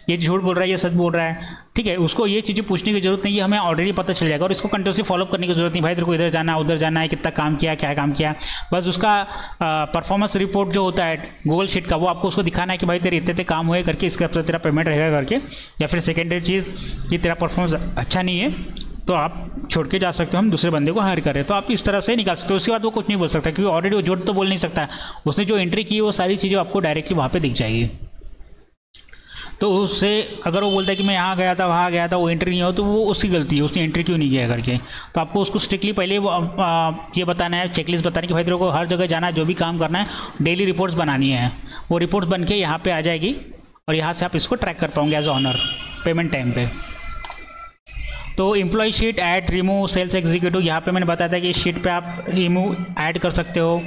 ये झूठ बोल रहा है या सच बोल रहा है, ठीक है। उसको ये चीज़ें पूछने की जरूरत नहीं है, हमें ऑलरेडी पता चल जाएगा। और इसको कंटिन्यूसली फॉलोअप करने की जरूरत नहीं, भाई तेरे को इधर जाना है उधर जाना है, कितना काम किया क्या काम किया, बस उसका परफॉर्मेंस रिपोर्ट जो होता है गूगल शीट का, वो आपको उसको दिखाना है कि भाई तेरे इतने काम हुए करके, इसके हिसाब से तेरा पेमेंट रहेगा करके। या फिर सेकेंडरी चीज़ कि तेरा परफॉर्मेंस अच्छा नहीं है तो आप छोड़ के जा सकते हो, हम दूसरे बंदे को हायर करें, तो आप इस तरह से निकाल सकते हो। उसके बाद वो कुछ नहीं बोल सकता, क्योंकि ऑलरेडी वो झूठ तो बोल नहीं सकता, उसने जो एंट्री की वो सारी चीज़ें आपको डायरेक्टली वहाँ पे दिख जाएगी। तो उससे अगर वो बोलता है कि मैं यहाँ गया था वहाँ गया था, वो एंट्री नहीं हो, तो वो उसकी गलती है, उसने एंट्री क्यों नहीं किया करके। तो आपको उसको स्ट्रिक्टली पहले ये बताना है, चेकलिस्ट बताना है कि भाई तेरे को हर जगह जाना है, जो भी काम करना है, डेली रिपोर्ट्स बनानी है, वो रिपोर्ट्स बन के यहाँ पर आ जाएगी और यहाँ से आप इसको ट्रैक कर पाओगे एज ऑनर पेमेंट टाइम पे। तो employee sheet add remove sales executive, यहाँ पे मैंने बताया था कि इस शीट पे आप रिमूव ऐड कर सकते हो।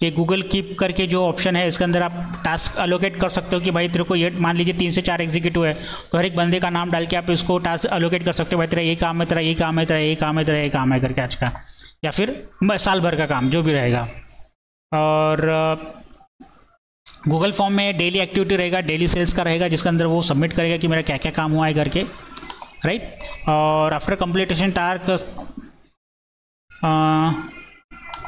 ये गूगल कीप करके जो ऑप्शन है इसके अंदर आप टास्क अलोकेट कर सकते हो कि भाई तेरे को ये मान लीजिए 3 से 4 एग्जीक्यूटिव है, तो हर एक बंदे का नाम डाल के आप इसको टास्क अलोकेट कर सकते हो, भाई तेरा ये काम है, तेरा ये काम है, तेरा ये काम है, तेरा ये काम है करके आज का, या फिर साल भर का काम जो भी रहेगा। और गूगल फॉर्म में डेली एक्टिविटी रहेगा, डेली सेल्स का रहेगा, जिसके अंदर वो सबमिट करेगा कि मेरा क्या क्या काम हुआ है करके, राइट। और आफ्टर कंप्लीटेशन टास्क,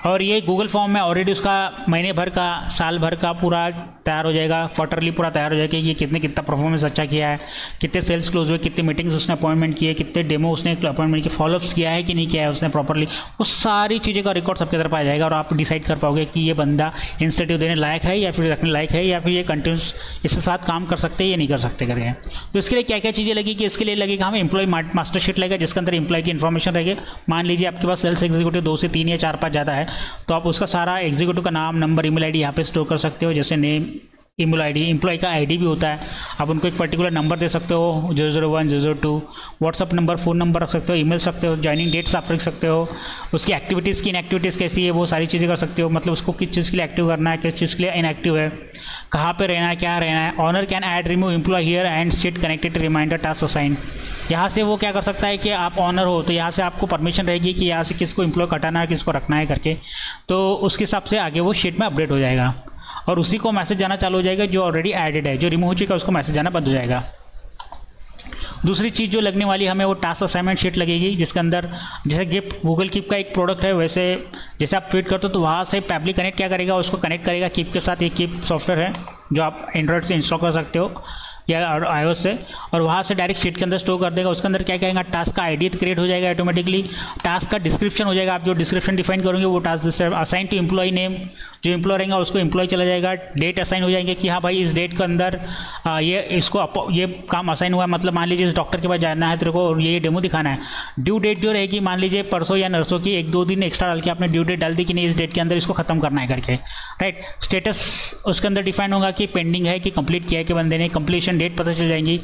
और ये गूगल फॉर्म में ऑलरेडी उसका महीने भर का साल भर का पूरा तैयार हो जाएगा, क्वार्टरली पूरा तैयार हो जाएगा कि ये कितना परफॉर्मेंस अच्छा किया है, कितने सेल्स क्लोज हुए, कितने मीटिंग्स उसने अपॉइंटमेंट किए, कितने डेमो उसने अपॉइंटमेंट किए, फॉलोअप्स किया है कि नहीं किया है उसने प्रॉपरली, वो सारी चीज़ें का रिकॉर्ड सबके तरफ आ जाएगा। और आप डिसाइड कर पाओगे कि ये बंदा इंसेंटिव देने लायक है या फिर रखने लायक है, या फिर ये कंटिन्यूस इसके साथ काम कर सकते हैं या नहीं कर सकते करके। तो इसके लिए क्या क्या चीज़ें लगी कि इसके लिए लगेगा हमें एम्प्लॉय मास्टर शीट लगेगा, जिसके अंदर एम्प्लॉय की इन्फॉर्मेशन रहेगी। मान लीजिए आपके पास सेल्स एग्जीक्यूटिव 2 से 3 या 4-5 ज़्यादा है, तो आप उसका सारा एग्जीक्यूटिव का नाम, नंबर, ईमेल आईडी यहाँ पे स्टोर कर सकते हो, जैसे नेम, ईमेल आईडी, एम्प्लॉय का आईडी भी होता है, आप उनको एक पर्टिकुलर नंबर दे सकते हो, 001, 002, व्हाट्सअप नंबर, फ़ोन नंबर रख सकते हो, ईमेल सकते हो, ज्वाइनिंग डेट्स आप रख सकते हो, उसकी एक्टिविटीज़ की इनएक्टिविटीज़ कैसी है वो सारी चीज़ें कर सकते हो, मतलब उसको किस चीज़ के लिए एक्टिव करना है, किस चीज़ के लिए इनएक्टिव है, कहाँ पे रहना है, क्या रहना है। Owner can add remove employee here and sheet connected reminder task assign, यहाँ से वो क्या कर सकता है कि आप ऑनर हो तो यहाँ से आपको परमिशन रहेगी कि यहाँ से किसको एम्प्लॉय हटाना है, किसको रखना है करके, तो उसके हिसाब से आगे वो शीट में अपडेट हो जाएगा और उसी को मैसेज जाना चालू हो जाएगा जो ऑलरेडी एडेड है, जो रिमूव हो चुका है उसको मैसेज जाना बंद हो जाएगा। दूसरी चीज़ जो लगने वाली हमें वो टास्क असाइनमेंट शीट लगेगी, जिसके अंदर जैसे गिफ्ट गूगल कीप का एक प्रोडक्ट है, वैसे जैसे आप फीड करते हो तो वहाँ से पैब्लिक कनेक्ट क्या करेगा, उसको कनेक्ट करेगा कीप के साथ। ये कीप सॉफ्टवेयर है जो आप एंड्रॉयड से इंस्टॉल कर सकते हो या iOS से, और वहाँ से डायरेक्ट शीट के अंदर स्टोर कर देगा। उसके अंदर क्या कहेगा, टास्क का आईडी क्रिएट हो जाएगा ऑटोमेटिकली, टास्क का डिस्क्रिप्शन हो जाएगा, आप जो डिस्क्रिप्शन डिफाइन करोगे वो task assign to employee name, जो एम्प्लॉय रहेगा उसको एम्प्लॉय चला जाएगा, डेट असाइन हो जाएंगे कि हाँ भाई इस डेट के अंदर ये काम असाइन हुआ है, मतलब मान लीजिए इस डॉक्टर के पास जाना है तेरे को और ये डेमो दिखाना है, ड्यू डेट जो रहेगी मान लीजिए परसों या नरसों की, 1-2 दिन एक्स्ट्रा डाल के आपने ड्यू डेट डाल दी कि नहीं इस डेट के अंदर इसको खत्म करना है करके, राइट। स्टेटस उसके अंदर डिफाइन होगा कि पेंडिंग है कि कंप्लीट किया है कि बंदे ने, कंप्लीशन डेट पता चल जाएंगी।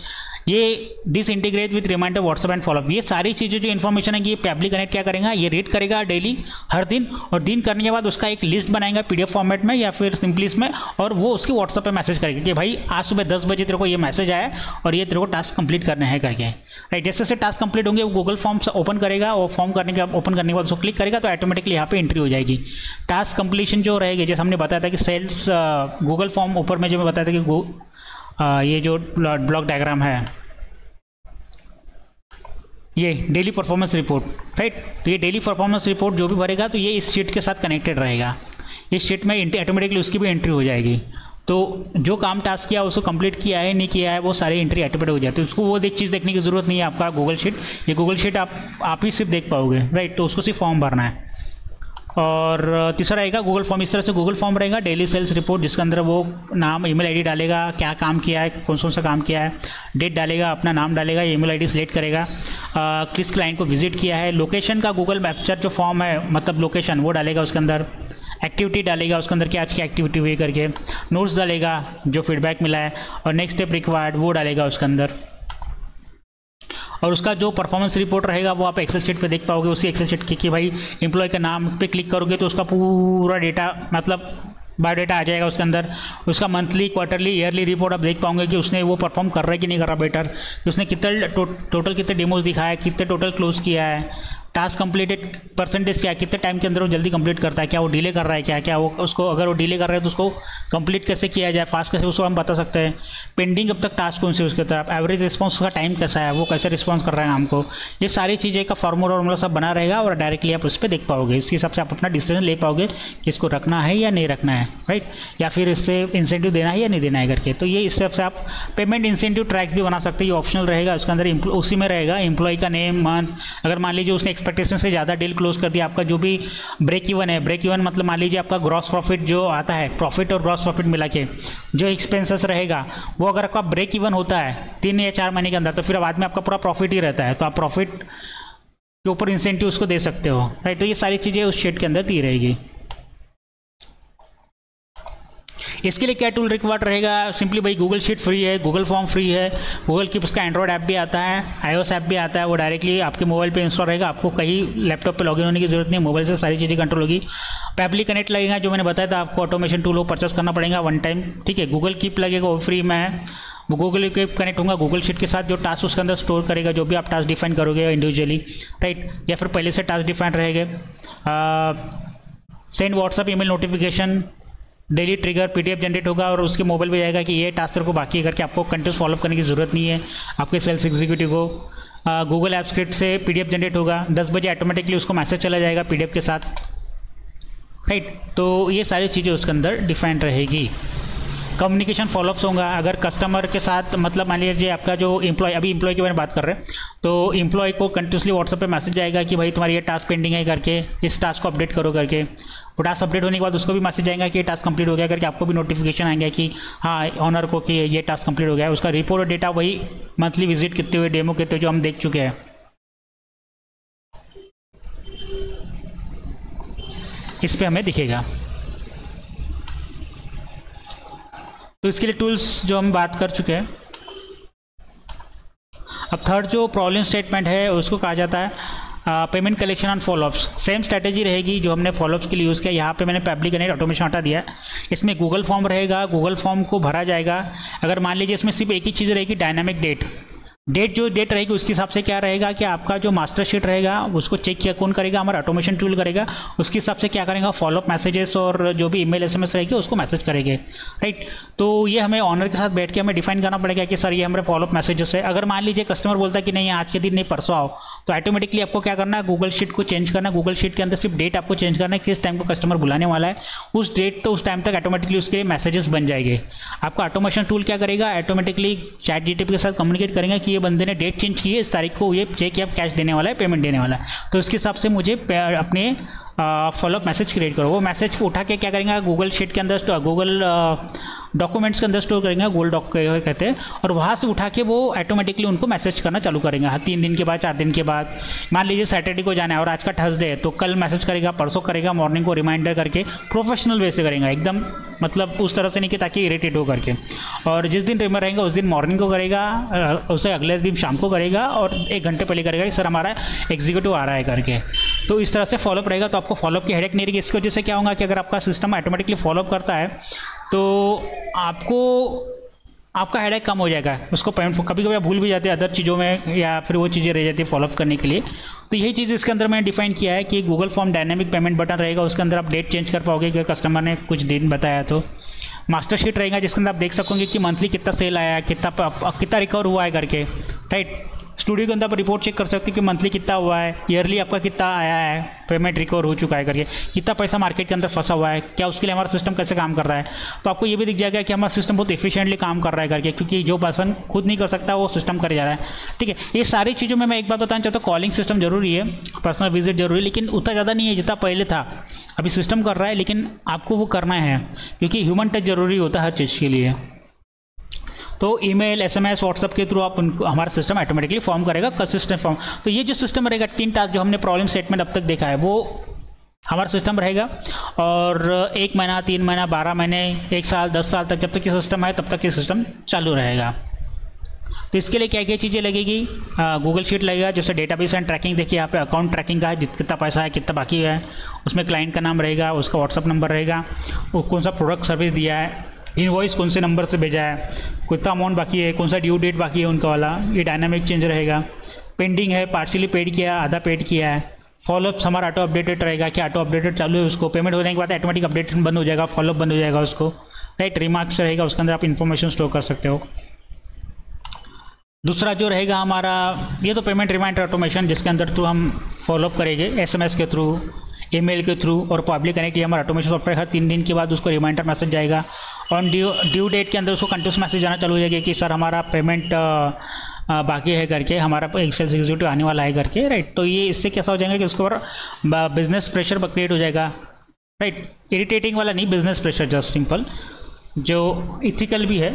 ये this integrate with reminder WhatsApp and followup, ये सारी चीज़ें जो इन्फॉर्मेशन है ये पैब्लिक कनेक्ट क्या करेगा, ये रीड करेगा डेली हर दिन, और दिन करने के बाद उसका एक लिस्ट बनाएगा PDF फॉर्मेट में या फिर सिंपली इसमें, और वो उसकी व्हाट्सएप पे मैसेज करेगा कि भाई आज सुबह 10 बजे तेरे को ये मैसेज आया और ये तेरे को टास्क कंप्लीट करने हैं करके, राइट। जैसे जैसे टास्क कंप्लीट होंगे वो गूगल फॉर्म ओपन करेगा, और फॉर्म ओपन करने के बाद उसको क्लिक करेगा तो ऑटोमेटिकली यहाँ पे एंट्री हो जाएगी। टास्क कंप्लीशन जो रहेगी, जैसे हमने बताया था कि सेल्स गूगल फॉर्म ऊपर में जो मैं बताया था कि ये जो ब्लॉक डायग्राम है ये डेली परफॉर्मेंस रिपोर्ट, राइट। तो ये डेली परफॉर्मेंस रिपोर्ट जो भी भरेगा तो ये इस शीट के साथ कनेक्टेड रहेगा, इस शीट में ऑटोमेटिकली उसकी भी एंट्री हो जाएगी। तो जो काम टास्क किया उसको कंप्लीट किया है नहीं किया है वो सारी एंट्री ऑटोमेटिक हो जाती है, उसको वो चीज़ देखने की ज़रूरत नहीं है आपका गूगल शीट, ये गूगल शीट आप ही सिर्फ देख पाओगे, राइट। तो उसको सिर्फ फॉर्म भरना है। और तीसरा रहेगा गूगल फॉर्म, इस तरह से गूगल फॉर्म रहेगा डेली सेल्स रिपोर्ट, जिसके अंदर वो नाम, ईमेल आईडी डालेगा, क्या काम किया है, कौन सा काम किया है, डेट डालेगा, अपना नाम डालेगा, ईमेल आईडी सिलेक्ट करेगा, किस क्लाइंट को विजिट किया है, लोकेशन का गूगल मैप्चर जो फॉर्म है मतलब लोकेशन वो डालेगा, उसके अंदर एक्टिविटी डालेगा, उसके अंदर क्या आज की एक्टिविटी हुई करके, नोट्स डालेगा जो फीडबैक मिला है, और नेक्स्ट स्टेप रिक्वायर्ड वो डालेगा उसके अंदर। और उसका जो परफॉर्मेंस रिपोर्ट रहेगा वो आप एक्सेल शीट पे देख पाओगे, उसी एक्सेल शीट की कि भाई एम्प्लॉय का नाम पे क्लिक करोगे तो उसका पूरा डेटा मतलब बायोडाटा आ जाएगा उसके अंदर। उसका मंथली, क्वार्टरली, ईयरली रिपोर्ट आप देख पाओगे कि उसने वो परफॉर्म कर रहा है कि नहीं कर रहा बेटर, उसने कितने टोटल कितने डेमोज दिखाया, कितने टोटल क्लोज किया है, टास्क कंप्लीटेड परसेंटेज क्या है, कितने टाइम के अंदर वो जल्दी कंप्लीट करता है, क्या वो डिले कर रहा है, क्या क्या वो उसको, अगर वो डिले कर रहा है तो उसको कंप्लीट कैसे किया जाए, फास्ट कैसे, उसको हम बता सकते हैं। पेंडिंग अब तक टास्क कौन से उसके तरफ, एवरेज रिस्पॉन्स का टाइम कैसा है, वो कैसे रिस्पॉन्स कर रहा है हमको, ये सारी चीज़ें का फार्मूला सब बना रहेगा और डायरेक्टली आप उस पर देख पाओगे। इसके हिसाब से आप अपना डिसीजन ले पाओगे कि इसको रखना है या नहीं रखना है, राइट, या फिर इससे इंसेंटिव देना है या नहीं देना है करके। तो ये इस हिसाब से आप पेमेंट इंसेंटिव ट्रैक्स भी बना सकते हैं। ये ऑप्शनल रहेगा, उसके अंदर उसी में रहेगा एम्प्लॉय का नेम, मंथ। अगर मान लीजिए उसने एक्सपेक्टेशन से ज़्यादा डील क्लोज कर दिया, आपका जो भी ब्रेक इवन है, ब्रेक इवन मतलब मान लीजिए आपका ग्रॉस प्रॉफिट जो आता है, प्रॉफिट और ग्रॉस प्रॉफिट मिला के जो एक्सपेंसेस रहेगा, वो अगर आपका ब्रेक इवन होता है 3 या 4 महीने के अंदर, तो फिर बाद में आपका पूरा प्रॉफिट ही रहता है, तो आप प्रॉफिट के ऊपर इंसेंटिव उसको दे सकते हो, राइट। तो ये सारी चीज़ें उस शीट के अंदर दी रहेगी। इसके लिए क्या टूल रिक्वायर्ड रहेगा, सिंपली भाई गूगल शीट फ्री है, गूगल फॉर्म फ्री है, गूगल कीप उसका एंड्रॉयड ऐप भी आता है, iOS ऐप भी आता है, वो डायरेक्टली आपके मोबाइल पे इंस्टॉल रहेगा, आपको कहीं लैपटॉप पे लॉगिन होने की जरूरत नहीं, मोबाइल से सारी चीज़ें कंट्रोल होगी। पैबली कनेक्ट लगेगा, जो मैंने बताया था आपको, ऑटोमेशन टूल वो परचेस करना पड़ेगा 1 टाइम, ठीक है। गूगल कीप लगेगा, वो फ्री में है, वो गूगल कीप कनेक्ट होगा गूगल शीट के साथ, जो टास्क उसके अंदर स्टोर करेगा, जो भी आप टास्क डिफाइन करोगे इंडिविजुअली, राइट, या फिर पहले से टास्क डिफाइन रहेंगे। Send WhatsApp email notification, daily trigger, PDF generate होगा और उसके मोबाइल पे जाएगा कि ये टास्क तेरे को बाकी है करके, आपको कंटिन्यूस फॉलोअप करने की जरूरत नहीं है आपके सेल्स एग्जीक्यूटिव को। गूगल ऐप स्क्रिप्ट से पीडीएफ जनरेट होगा, 10 बजे ऑटोमेटिकली उसको मैसेज चला जाएगा पीडीएफ के साथ, राइट। तो ये सारी चीज़ें उसके अंदर डिफाइंड रहेगी। कम्युनिकेशन फॉलोअप्स होगा, अगर कस्टमर के साथ, मतलब मान लीजिए आपका जो एम्प्लॉय, अभी एम्प्लॉय की बारे में बात कर रहे हैं, तो एम्प्लॉय को कंटिन्यूसली व्हाट्सएप पे मैसेज आएगा कि भाई तुम्हारी ये टास्क पेंडिंग है करके, इस टास्क को अपडेट करो करके। वो टास्क अपडेट होने के बाद उसको भी मैसेज आएगा कि ये टास्क कंप्लीट हो गया करके, आपको भी नोटिफिकेशन आएंगे कि हाँ ऑनर को कि ये टास्क कंप्लीट हो गया है। उसका रिपोर्ट और डेटा वही मंथली विजिट कितने हुए, डेमो कितने जो हम देख चुके हैं, इस पर हमें दिखेगा। तो इसके लिए टूल्स जो हम बात कर चुके हैं। अब थर्ड जो प्रॉब्लम स्टेटमेंट है उसको कहा जाता है payment collection on follow-ups. Same strategy रहेगी जो हमने फॉलोअप्स के लिए यूज़ किया। यहाँ पे मैंने पैबली कनेक्ट ऑटोमेशन हटा दिया है। इसमें गूगल फॉर्म रहेगा, गूगल फॉर्म को भरा जाएगा। अगर मान लीजिए इसमें सिर्फ एक ही चीज़ रहेगी, डायनामिक डेट जो डेट रहेगी उसके हिसाब से क्या रहेगा कि आपका जो मास्टर शीट रहेगा उसको चेक किया कौन करेगा, हमारा ऑटोमेशन टूल करेगा। उसके हिसाब से क्या करेगा, फॉलोअप मैसेजेस और जो भी ईमेल एसएमएस रहेगी उसको मैसेज करेंगे, राइट। तो ये हमें ऑनर के साथ बैठ के हमें डिफाइन करना पड़ेगा कि सर ये हमारे फॉलोअप मैसेजेस है। अगर मान लीजिए कस्टमर बोलता है कि नहीं आज के दिन नहीं परसों आओ, तो ऑटोमेटिकली आपको क्या करना है, गूगल शीट को चेंज करना है। गूगल शीट के अंदर सिर्फ डेट आपको चेंज करना है, किस टाइम को कस्टमर बुलाने वाला है, उस डेट तो उस टाइम तक ऑटोमेटिकली उसके मैसेजेस बन जाएंगे। आपका ऑटोमेशन टूल क्या करेगा, ऑटोमेटिकली चैट जीटीपी के साथ कम्युनिकेट करेंगे कि ये बंदे ने डेट चेंज की है, इस तारीख को ये चेक या कैश देने वाला है, पेमेंट देने वाला है, तो इसके हिसाब से मुझे अपने फॉलोअप मैसेज क्रिएट करो। वो मैसेज को उठा के क्या करेंगे, गूगल शीट के अंदर, गूगल डॉक्यूमेंट्स के अंदर स्टोर करेंगे, गूगल डॉक कहते हैं, और वहाँ से उठा के वो ऑटोमेटिकली उनको मैसेज करना चालू करेंगे। 3 दिन के बाद, 4 दिन के बाद, मान लीजिए सैटरडे को जाना है और आज का थर्सडे है, तो कल मैसेज करेगा, परसों करेगा, मॉर्निंग को रिमाइंडर करके प्रोफेशनल वे से करेगा एकदम, मतलब उस तरह से नहीं कि ताकि इरिटेट हो करके। और जिस दिन रिमेंबर रहेगा उस दिन मॉर्निंग को करेगा, उसे अगले दिन शाम को करेगा और 1 घंटे पहले करेगा कि सर हमारा एग्जीक्यूटिव आ रहा है करके। तो इस तरह से फॉलोअप रहेगा, तो आपको फॉलोअप की हेडेक नहीं रहेगी। इसकी वजह से क्या होगा कि अगर आपका सिस्टम ऑटोमेटिकली फॉलोअप करता है तो आपका हेडेक कम हो जाएगा। उसको पेमेंट कभी कभी आप भूल भी जाते हैं अदर चीज़ों में, या फिर वो चीज़ें रह जाती है फॉलोअप करने के लिए। तो यही चीज़ इसके अंदर मैंने डिफाइन किया है कि Google form dynamic payment button रहेगा, उसके अंदर आप डेट चेंज कर पाओगे अगर कस्टमर ने कुछ दिन बताया तो। मास्टर शीट रहेगा जिसके अंदर आप देख सकोगे कि मंथली कितना सेल आया है, कितना रिकवर हुआ है करके, राइट। स्टूडियो के अंदर आप रिपोर्ट चेक कर सकते हो कि मंथली कितना हुआ है, ईयरली आपका कितना आया है, पेमेंट रिकवर हो चुका है करके, कितना पैसा मार्केट के अंदर फंसा हुआ है, क्या उसके लिए हमारा सिस्टम कैसे काम कर रहा है। तो आपको ये भी दिख जाएगा कि हमारा सिस्टम बहुत एफिशिएंटली काम कर रहा है करके, क्योंकि जो पर्सन खुद नहीं कर सकता वो सिस्टम कर जा रहा है, ठीक है। ये सारी चीज़ों में मैं एक बात बताना चाहता हूँ, कॉलिंग सिस्टम जरूरी है, पर्सनल विजिट जरूरी है, लेकिन उतना ज़्यादा नहीं है जितना पहले था। अभी सिस्टम कर रहा है लेकिन आपको वो करना है, क्योंकि ह्यूमन टच जरूरी होता है हर चीज़ के लिए। तो ईमेल, एसएमएस, व्हाट्सएप के थ्रू आप उनको, हमारा सिस्टम ऑटोमेटिकली फॉर्म करेगा, कंसिस्टेंट फॉर्म। तो ये जो सिस्टम रहेगा, 3 टास्क जो हमने प्रॉब्लम स्टेटमेंट अब तक देखा है वो हमारा सिस्टम रहेगा। और 1 महीना, 3 महीना, 12 महीने, 1 साल, 10 साल तक जब तक ये सिस्टम है तब तक ये सिस्टम चालू रहेगा। तो इसके लिए क्या क्या चीज़ें लगेगी, गूगल शीट लगेगा, जैसे डेटाबेस एंड ट्रैकिंग। देखिए यहाँ पे अकाउंट ट्रैकिंग का है, कितना पैसा है, कितना बाकी है, उसमें क्लाइंट का नाम रहेगा, उसका व्हाट्सअप नंबर रहेगा, वो कौन सा प्रोडक्ट सर्विस दिया है, इनवॉइस कौन से नंबर से भेजा है, कितना अमाउंट बाकी है, कौन सा ड्यू डेट बाकी है उनका वाला, ये डायनामिक चेंज रहेगा। पेंडिंग है, पार्शियली पेड किया, आधा पेड किया है। फॉलोअप्स हमारा ऑटो अपडेटेड रहेगा कि ऑटो अपडेटेड चालू है, उसको पेमेंट होने के बाद ऑटोमेटिक अपडेशन बंद हो जाएगा, फॉलोअप बंद हो जाएगा उसको, राइट। रिमार्क्स रहेगा, उसके अंदर आप इन्फॉर्मेशन स्टोर कर सकते हो। दूसरा जो रहेगा हमारा, ये तो पेमेंट रिमाइंडर ऑटोमेशन, जिसके अंदर तो हम फॉलोअप करेंगे एसएमएस के थ्रू, ईमेल के थ्रू, और पब्लिक कनेक्ट। ये हमारा ऑटोमेशन सॉफ्टवेयर हर 3 दिन के बाद उसको रिमाइंडर मैसेज जाएगा। और ड्यू डेट के अंदर उसको कंटिन्यूस मैसेज जाना चालू हो जाएगा कि सर हमारा पेमेंट बाकी है करके, हमारा एक सेल्स एग्जीक्यूटिव आने वाला है करके, राइट। तो ये इससे कैसा हो जाएगा कि उसके ऊपर बिजनेस प्रेशर क्रिएट हो जाएगा, राइट। इरिटेटिंग वाला नहीं, बिजनेस प्रेशर, जस्ट सिंपल, जो इथिकल भी है,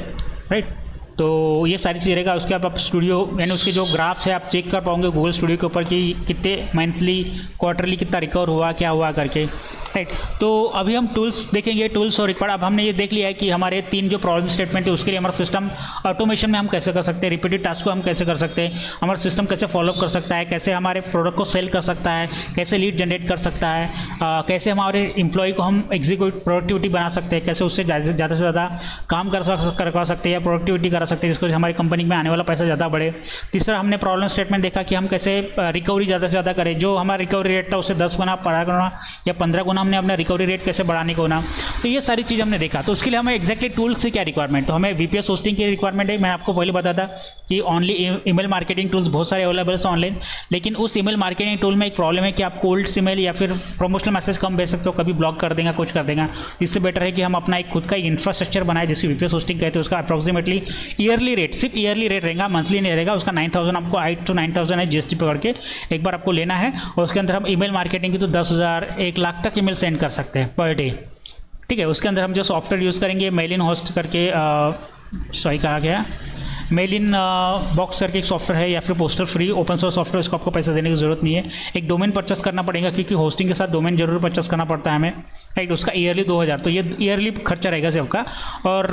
राइट। तो ये सारी चीज़ रहेगा। उसके आप स्टूडियो यानी उसके जो ग्राफ्स है आप चेक कर पाओगे गूगल स्टूडियो के ऊपर कि कितने मंथली क्वार्टरली कितना रिकवर हुआ, क्या हुआ करके, राइट। तो अभी हम टूल्स देखेंगे, टूल्स और रिकॉर्ड। अब हमने ये देख लिया है कि हमारे 3 जो प्रॉब्लम स्टेटमेंट है उसके लिए हमारा सिस्टम ऑटोमेशन में हम कैसे कर सकते हैं, रिपीटेड टास्क को हम कैसे कर सकते हैं, हमारा सिस्टम कैसे फॉलोअप कर सकता है, कैसे हमारे प्रोडक्ट को सेल कर सकता है, कैसे लीड जनरेट कर सकता है, कैसे हमारे एम्प्लॉय को हम एग्जीक्यूट प्रोडक्टिविटी बना सकते हैं, कैसे उससे ज़्यादा से ज़्यादा काम करवा सकते हैं या प्रोडक्टिविटी करा सकते हैं जिसको हमारी कंपनी में आने वाला पैसा ज़्यादा बढ़े। तीसरा हमने प्रॉब्लम स्टेटमेंट देखा कि हम कैसे रिकवरी ज़्यादा से ज़्यादा करें, जो हमारा रिकवरी रेट था उससे 10 गुना, 15 गुना या 15 गुना हमने अपना रिकवरी रेट कैसे बढ़ाने को ना। तो ये सारी चीज़ हमने देखा। तो उसके लिए हमें एक्जैक्टली टूल्स से क्या रिक्वायरमेंट, तो हमें वीपीएस होस्टिंग की रिक्वायरमेंट है। मैंने आपको पहले बताया था कि ओनली ईमेल मार्केटिंग टूल्स बहुत सारे अवेलेबल हैं ऑनलाइन, लेकिन उस ईमेल मार्केटिंग टूल में एक प्रॉब्लम है कि आप कोल्ड ईमेल या फिर प्रमोशनल मैसेज कम भेज सकते हो, कभी ब्लॉक कर देगा, कुछ कर देगा। इससे बेटर है कि हम अपना एक खुद का इंफ्रास्ट्रक्चर बनाए जिसकी वीपीएस होस्टिंग कहते हैं। उसका अप्रॉक्सीमेटली ईयरली रेट, सिर्फ ईयरली रेट रहेगा, मंथली नहीं रहेगा। उसका 9000 आपको 8 to 9000 है जीएसटी पकड़ के एक बार आपको लेना है। और उसके अंदर हम ईमेल मार्केटिंग की तो 10,000 1 लाख तक ईमेल सेंड कर सकते हैं पर डे, ठीक है। उसके अंदर हम जो सॉफ्टवेयर यूज़ करेंगे मेलिन होस्ट करके, सॉरी कहा गया मेलिन बॉक्स करके एक सॉफ्टवेयर है, या फिर poster free open source software, इसको आपको पैसा देने की जरूरत नहीं है। एक डोमेन परचेस करना पड़ेगा क्योंकि होस्टिंग के साथ डोमेन जरूर परचेस करना पड़ता है हमें, राइट। उसका ईयरली 2000, तो ये ईयरली खर्चा रहेगा सिर्फ का। और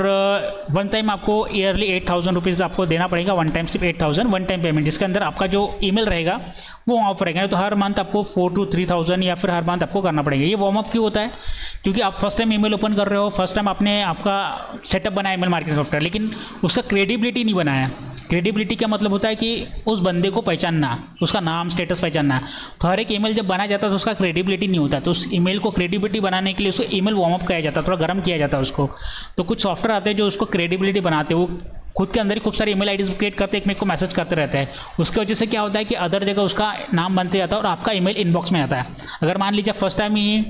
वन टाइम आपको ईयरली 8000 रुपीज़ आपको देना पड़ेगा, वन टाइम सिर्फ 8000 वन टाइम पेमेंट, जिसके अंदर आपका जो ईमेल रहेगा वो वार्म अप रहेगा। तो हर मंथ आपको 4 to 3000 या फिर हर मंथ आपको करना पड़ेगा। ये वार्म अप क्यों होता है, क्योंकि आप फर्स्ट टाइम ईमेल ओपन कर रहे हो, फर्स्ट टाइम आपने आपका सेटअप बनाया ईमेल मार्केटिंग सॉफ्टवेयर, लेकिन उसका क्रेडिबिलिटी नहीं बनाया। क्रेडिबिलिटी का मतलब होता है कि उस बंदे को पहचानना, उसका नाम स्टेटस पहचानना। तो हर एक ईमेल जब बनाया जाता है तो उसका क्रेडिबिलिटी नहीं होता, तो उस ईमेल को क्रेडिबिलिटी बनाने के लिए उसको ईमेल वार्म अप किया जाता है, थोड़ा गर्म किया जाता है उसको। तो कुछ सॉफ्टवेयर आते हैं जो उसको क्रेडिबिलिटी बनाते हैं, वो खुद के अंदर ही खूब सारी ईमेल आईडीज क्रिएट करते हैं, एक मेरे को मैसेज करते रहते हैं। उसकी वजह से क्या होता है कि अदर जगह उसका नाम बनते जाता है और आपका ईमेल इनबॉक्स में आता है। अगर मान लीजिए फर्स्ट टाइम ही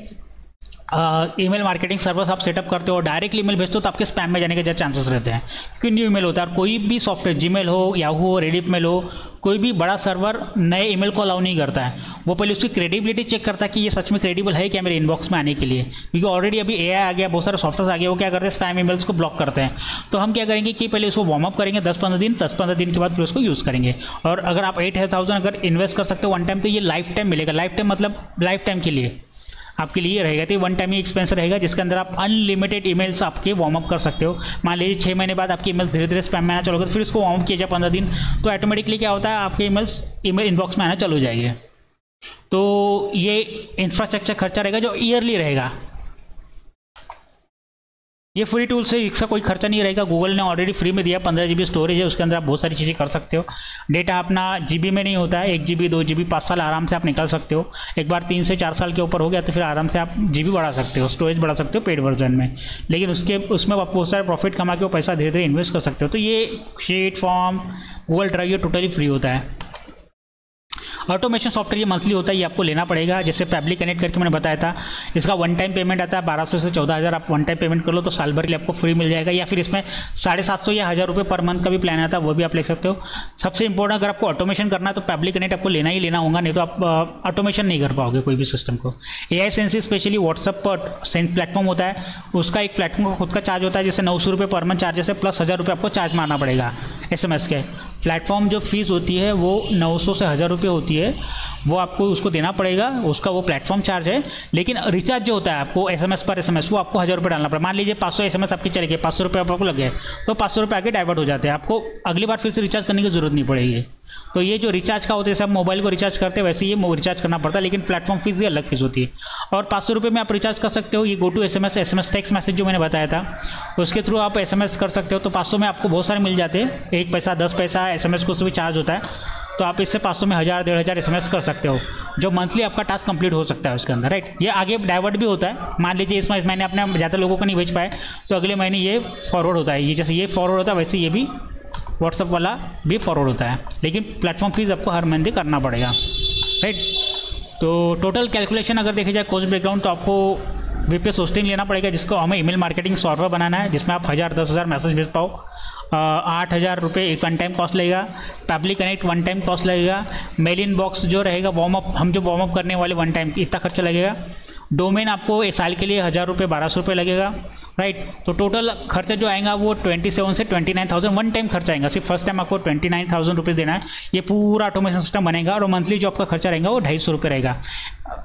ईमेल मार्केटिंग सर्विस आप सेटअप करते हो, डायरेक्टली ईमेल भेजते हो, तो आपके स्पैम में जाने के ज़्यादा चांसेस रहते हैं क्योंकि न्यू ईमेल होता है। और कोई भी सॉफ्टवेयर, जीमेल हो, याहू हो, रेडिट मेल हो, कोई भी बड़ा सर्वर नए ईमेल को अलाउ नहीं करता है। वो पहले उसकी क्रेडिबिलिटी चेक करता है कि ये सच में क्रेडिबल है क्या मेरे इनबॉक्स में आने के लिए, क्योंकि ऑलरेडी अभी एआई आ गया, बहुत सारे सॉफ्टवेयर आ गए, वो क्या करते हैं स्पैम ईमेल्स को ब्लॉक करते हैं। तो हम क्या करेंगे कि पहले उसको वार्म अप करेंगे 10-15 दिन, 10-15 दिन के बाद फिर उसको यूज़ करेंगे। और अगर आप 8000 अगर इन्वेस्ट कर सकते हो वन टाइम, तो ये लाइफ टाइम मिलेगा। लाइफ टाइम मतलब लाइफ टाइम के लिए आपके लिए रहेगा। तो वन टाइम ही एक्सपेंस रहेगा जिसके अंदर आप अनलिमिटेड ईमेल्स आपके वार्म अप कर सकते हो। मान लीजिए 6 महीने बाद आपकी ईमेल धीरे धीरे स्पैम में आना चालू होगा, फिर इसको वार्म अप किया जाए 15 दिन, तो ऑटोमेटिकली क्या होता है आपके ईमेल इनबॉक्स में आना चालू हो जाएंगे। तो ये इंफ्रास्ट्रक्चर खर्चा रहेगा जो ईयरली रहेगा। ये फ्री टूल से इसका कोई खर्चा नहीं रहेगा, गूगल ने ऑलरेडी फ्री में दिया। 15 GB स्टोरेज है, उसके अंदर आप बहुत सारी चीज़ें कर सकते हो। डेटा अपना GB में नहीं होता है, 1 GB 2 GB 5 साल आराम से आप निकाल सकते हो। एक बार 3 से 4 साल के ऊपर हो गया तो फिर आराम से आप GB बढ़ा सकते हो, स्टोरेज बढ़ा सकते हो पेड वर्जन में। लेकिन उसमें आप बहुत सारे प्रॉफिट कमा के वो पैसा धीरे धीरे इन्वेस्ट कर सकते हो। तो ये शीट, फॉर्म, गूगल ड्राइव ये टोटली फ्री होता है। ऑटोमेशन सॉफ्टवेयर ये मंथली होता है, ये आपको लेना पड़ेगा। जैसे पब्लिक कनेक्ट करके मैंने बताया था, इसका वन टाइम पेमेंट आता है 1200 से 14,000। आप वन टाइम पेमेंट कर लो तो साल भर के लिए आपको फ्री मिल जाएगा, या फिर इसमें 750 या 1000 रुपये पर मंथ का भी प्लान आता है, वो भी आप ले सकते हो। सबसे इंपॉर्टेंट, अगर आपको ऑटोमेशन करना है तो पब्लिक कनेक्ट आपको लेना ही लेना होगा, नहीं तो आप ऑटोमेशन नहीं कर पाओगे कोई भी सिस्टम को। AI सेंसी स्पेशली व्हाट्सअप पर प्लेटफॉर्म होता है, उसका एक प्लेटफॉर्म का खुद का चार्ज होता है, जैसे 900 रुपये पर मंथ चार्जेस है, प्लस 1000 रुपये आपको चार्ज मारना पड़ेगा SMS के। प्लेटफॉर्म जो फीस होती है वो 900 से 1000 रुपये होती है, वो आपको उसको देना पड़ेगा, उसका वो प्लेटफॉर्म चार्ज है। लेकिन रिचार्ज जो होता है आपको SMS पर SMS वो आपको 1000 रुपये डालना पड़ेगा। मान लीजिए 500 SMS आपकी चले गए, 500 रुपये आपको लगे, तो 500 रुपये आगे डाइवर्ट हो जाते हैं, आपको अगली बार फिर से रिचार्ज करने की जरूरत नहीं पड़ेगी। तो ये जो रिचार्ज का होता है, सब मोबाइल को रिचार्ज करते हैं वैसे ये रिचार्ज करना पड़ता है, लेकिन प्लेटफॉर्म फीस ये अलग फीस होती है। और 500 रुपये में आप रिचार्ज कर सकते हो। ये GoTo SMS टेक्स्ट मैसेज जो मैंने बताया था उसके थ्रू आप SMS कर सकते हो। तो 500 में आपको बहुत सारे मिल जाते हैं, 1 पैसा 10 पैसा SMS को भी चार्ज होता है। तो आप इससे 500 में 1000 1500 SMS कर सकते हो, जो मंथली आपका टास्क कंप्लीट हो सकता है उसके अंदर, राइट। ये आगे डाइवर्ट भी होता है। मान लीजिए इस महीने अपने ज़्यादा लोगों को नहीं भेज पाए तो अगले महीने ये फॉरवर्ड होता है। ये जैसे ये फॉरवर्ड होता है वैसे ये भी व्हाट्सअप वाला भी फॉरवर्ड होता है, लेकिन प्लेटफॉर्म फीस आपको हर महीने करना पड़ेगा, राइट। तो टोटल कैलकुलेशन अगर देखा जाए कॉस्ट ब्रेकडाउन, तो आपको VPS होस्टिंग लेना पड़ेगा, जिसको हमें ईमेल मार्केटिंग सर्वर बनाना है, जिसमें आप 1000 10,000 मैसेज भेज पाओ। 8000 रुपये एक वन टाइम कॉस्ट लगेगा। Public connect one time cost लगेगा। मेल इन बॉक्स जो रहेगा वार्म अप, हम जो वार्म अप करने वाले वन टाइम इतना खर्चा लगेगा। डोमेन आपको एक साल के लिए 1000 रुपये 1200 रुपये लगेगा, राइट। तो टोटल खर्चा जो आएगा वो 27 से 29,000 वन टाइम खर्चा आएगा। सिर्फ फर्स्ट टाइम आपको 29,000 रुपये देना है। ये पूरा ऑटोमेशन सिस्टम बनेगा और मंथली जो आपका खर्चा रहेगा वो 250 रुपये रहेगा।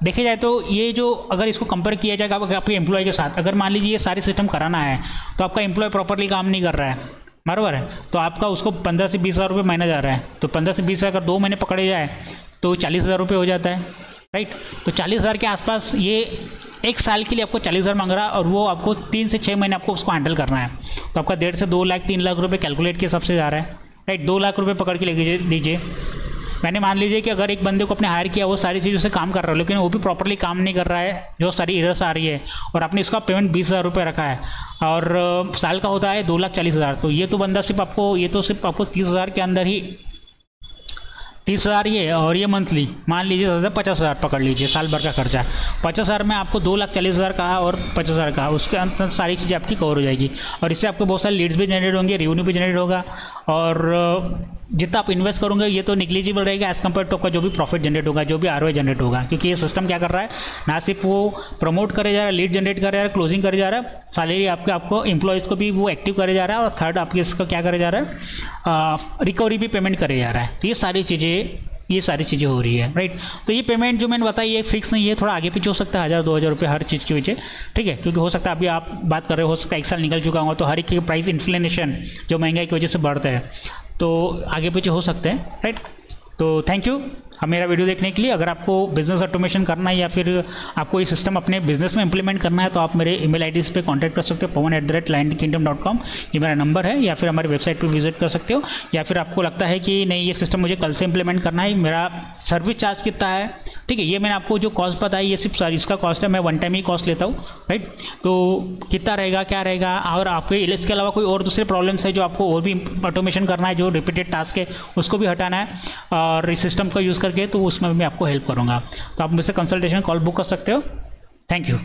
देखा जाए तो ये जो अगर इसको कंपेयर किया जाएगा आपके एम्प्लॉय के साथ, अगर मान लीजिए ये सारी सिस्टम कराना है तो आपका एम्प्लॉय प्रॉपरली काम नहीं कर रहा है, बराबर है, तो आपका उसको 15 से 20,000 रुपये महीना जा रहा है। तो 15 से 20,000 अगर 2 महीने पकड़े जाए तो 40,000 रुपये हो जाता है, राइट। तो 40,000 के आसपास ये एक साल के लिए आपको 40,000 मांग रहा है और वो आपको 3 से 6 महीने आपको उसको हैंडल करना है। तो आपका 1.5 से 2 लाख 3 लाख रुपये कैलकुलेट के हिसाब से जा रहा है, राइट। 2 लाख रुपये पकड़ के ले लीजिए। मैंने मान लीजिए कि अगर एक बंदे को अपने हायर किया, वो सारी चीज़ों से काम कर रहा है लेकिन वो भी प्रॉपर्ली काम नहीं कर रहा है, जो सारी एरर्स आ रही है, और आपने इसका पेमेंट 20,000 रुपये रखा है और साल का होता है 2,40,000, तो ये तो बंदा सिर्फ आपको 30,000 के अंदर ही 30,000 ये, और ये मंथली मान लीजिए 50,000 पकड़ लीजिए, साल भर का खर्चा 50,000 में आपको 2,40,000 का और 50,000 का, उसके अंदर सारी चीज़ें आपकी कवर हो जाएगी। और इससे आपको बहुत सारे लीड्स भी जनरेट होंगे, रेवेन्यू भी जनरेट होगा, और जितना आप इन्वेस्ट करोगे ये तो निग्लिजिबल रहेगा एज़ कम्पेयर टू आपका जो भी प्रॉफिट जनरेट होगा, जो भी ROI जनरेट होगा। क्योंकि ये सिस्टम क्या कर रहा है, ना सिर्फ वो प्रमोट करे जा रहा है, लीड जनरेट करे जा रहा है, क्लोजिंग करे जा रहा है, सैलरी आपको एम्प्लॉयज़ को भी वो एक्टिव करे जा रहा है, और थर्ड आपके इसका क्या करे जा रहा है, रिकवरी भी पेमेंट करे जा रहा है। तो ये सारी चीज़ें हो रही है, राइट। तो ये पेमेंट जो मैंने बताई ये फिक्स नहीं है, थोड़ा आगे पीछे हो सकता है, 1000-2000 रुपये हर चीज़ के पीछे, ठीक है। क्योंकि हो सकता है अभी आप बात कर रहे हो सकता है 1 साल निकल चुका होगा, तो हर एक की प्राइस इन्फ्लेशन जो महंगाई की वजह से बढ़ता है, तो आगे पीछे हो सकते हैं, राइट। तो थैंक यू मेरा वीडियो देखने के लिए। अगर आपको बिजनेस ऑटोमेशन करना है या फिर आपको ये सिस्टम अपने बिजनेस में इंप्लीमेंट करना है तो आप मेरे ईमेल आईडी पे कांटेक्ट कर सकते हो, pawan@clientkingdom.com, ये मेरा नंबर है, या फिर हमारी वेबसाइट पे विजिट कर सकते हो। या फिर आपको लगता है कि नहीं ये सिस्टम मुझे कल से इंप्लीमेंट करना है, मेरा सर्विस चार्ज कितना है, ठीक है, ये मैंने आपको जो कॉस्ट बताई ये सिर्फ इसका कॉस्ट है, मैं वन टाइम ही कॉस्ट लेता हूँ, राइट। तो कितना रहेगा, क्या रहेगा, और आपके इसके अलावा कोई और दूसरे प्रॉब्लम्स है जो आपको और भी ऑटोमेशन करना है, जो रिपीटेड टास्क है उसको भी हटाना है और इस सिस्टम का यूज़ करके, तो उसमें मैं आपको हेल्प करूँगा। तो आप मुझसे कंसल्टेशन कॉल बुक कर सकते हो। Thank you.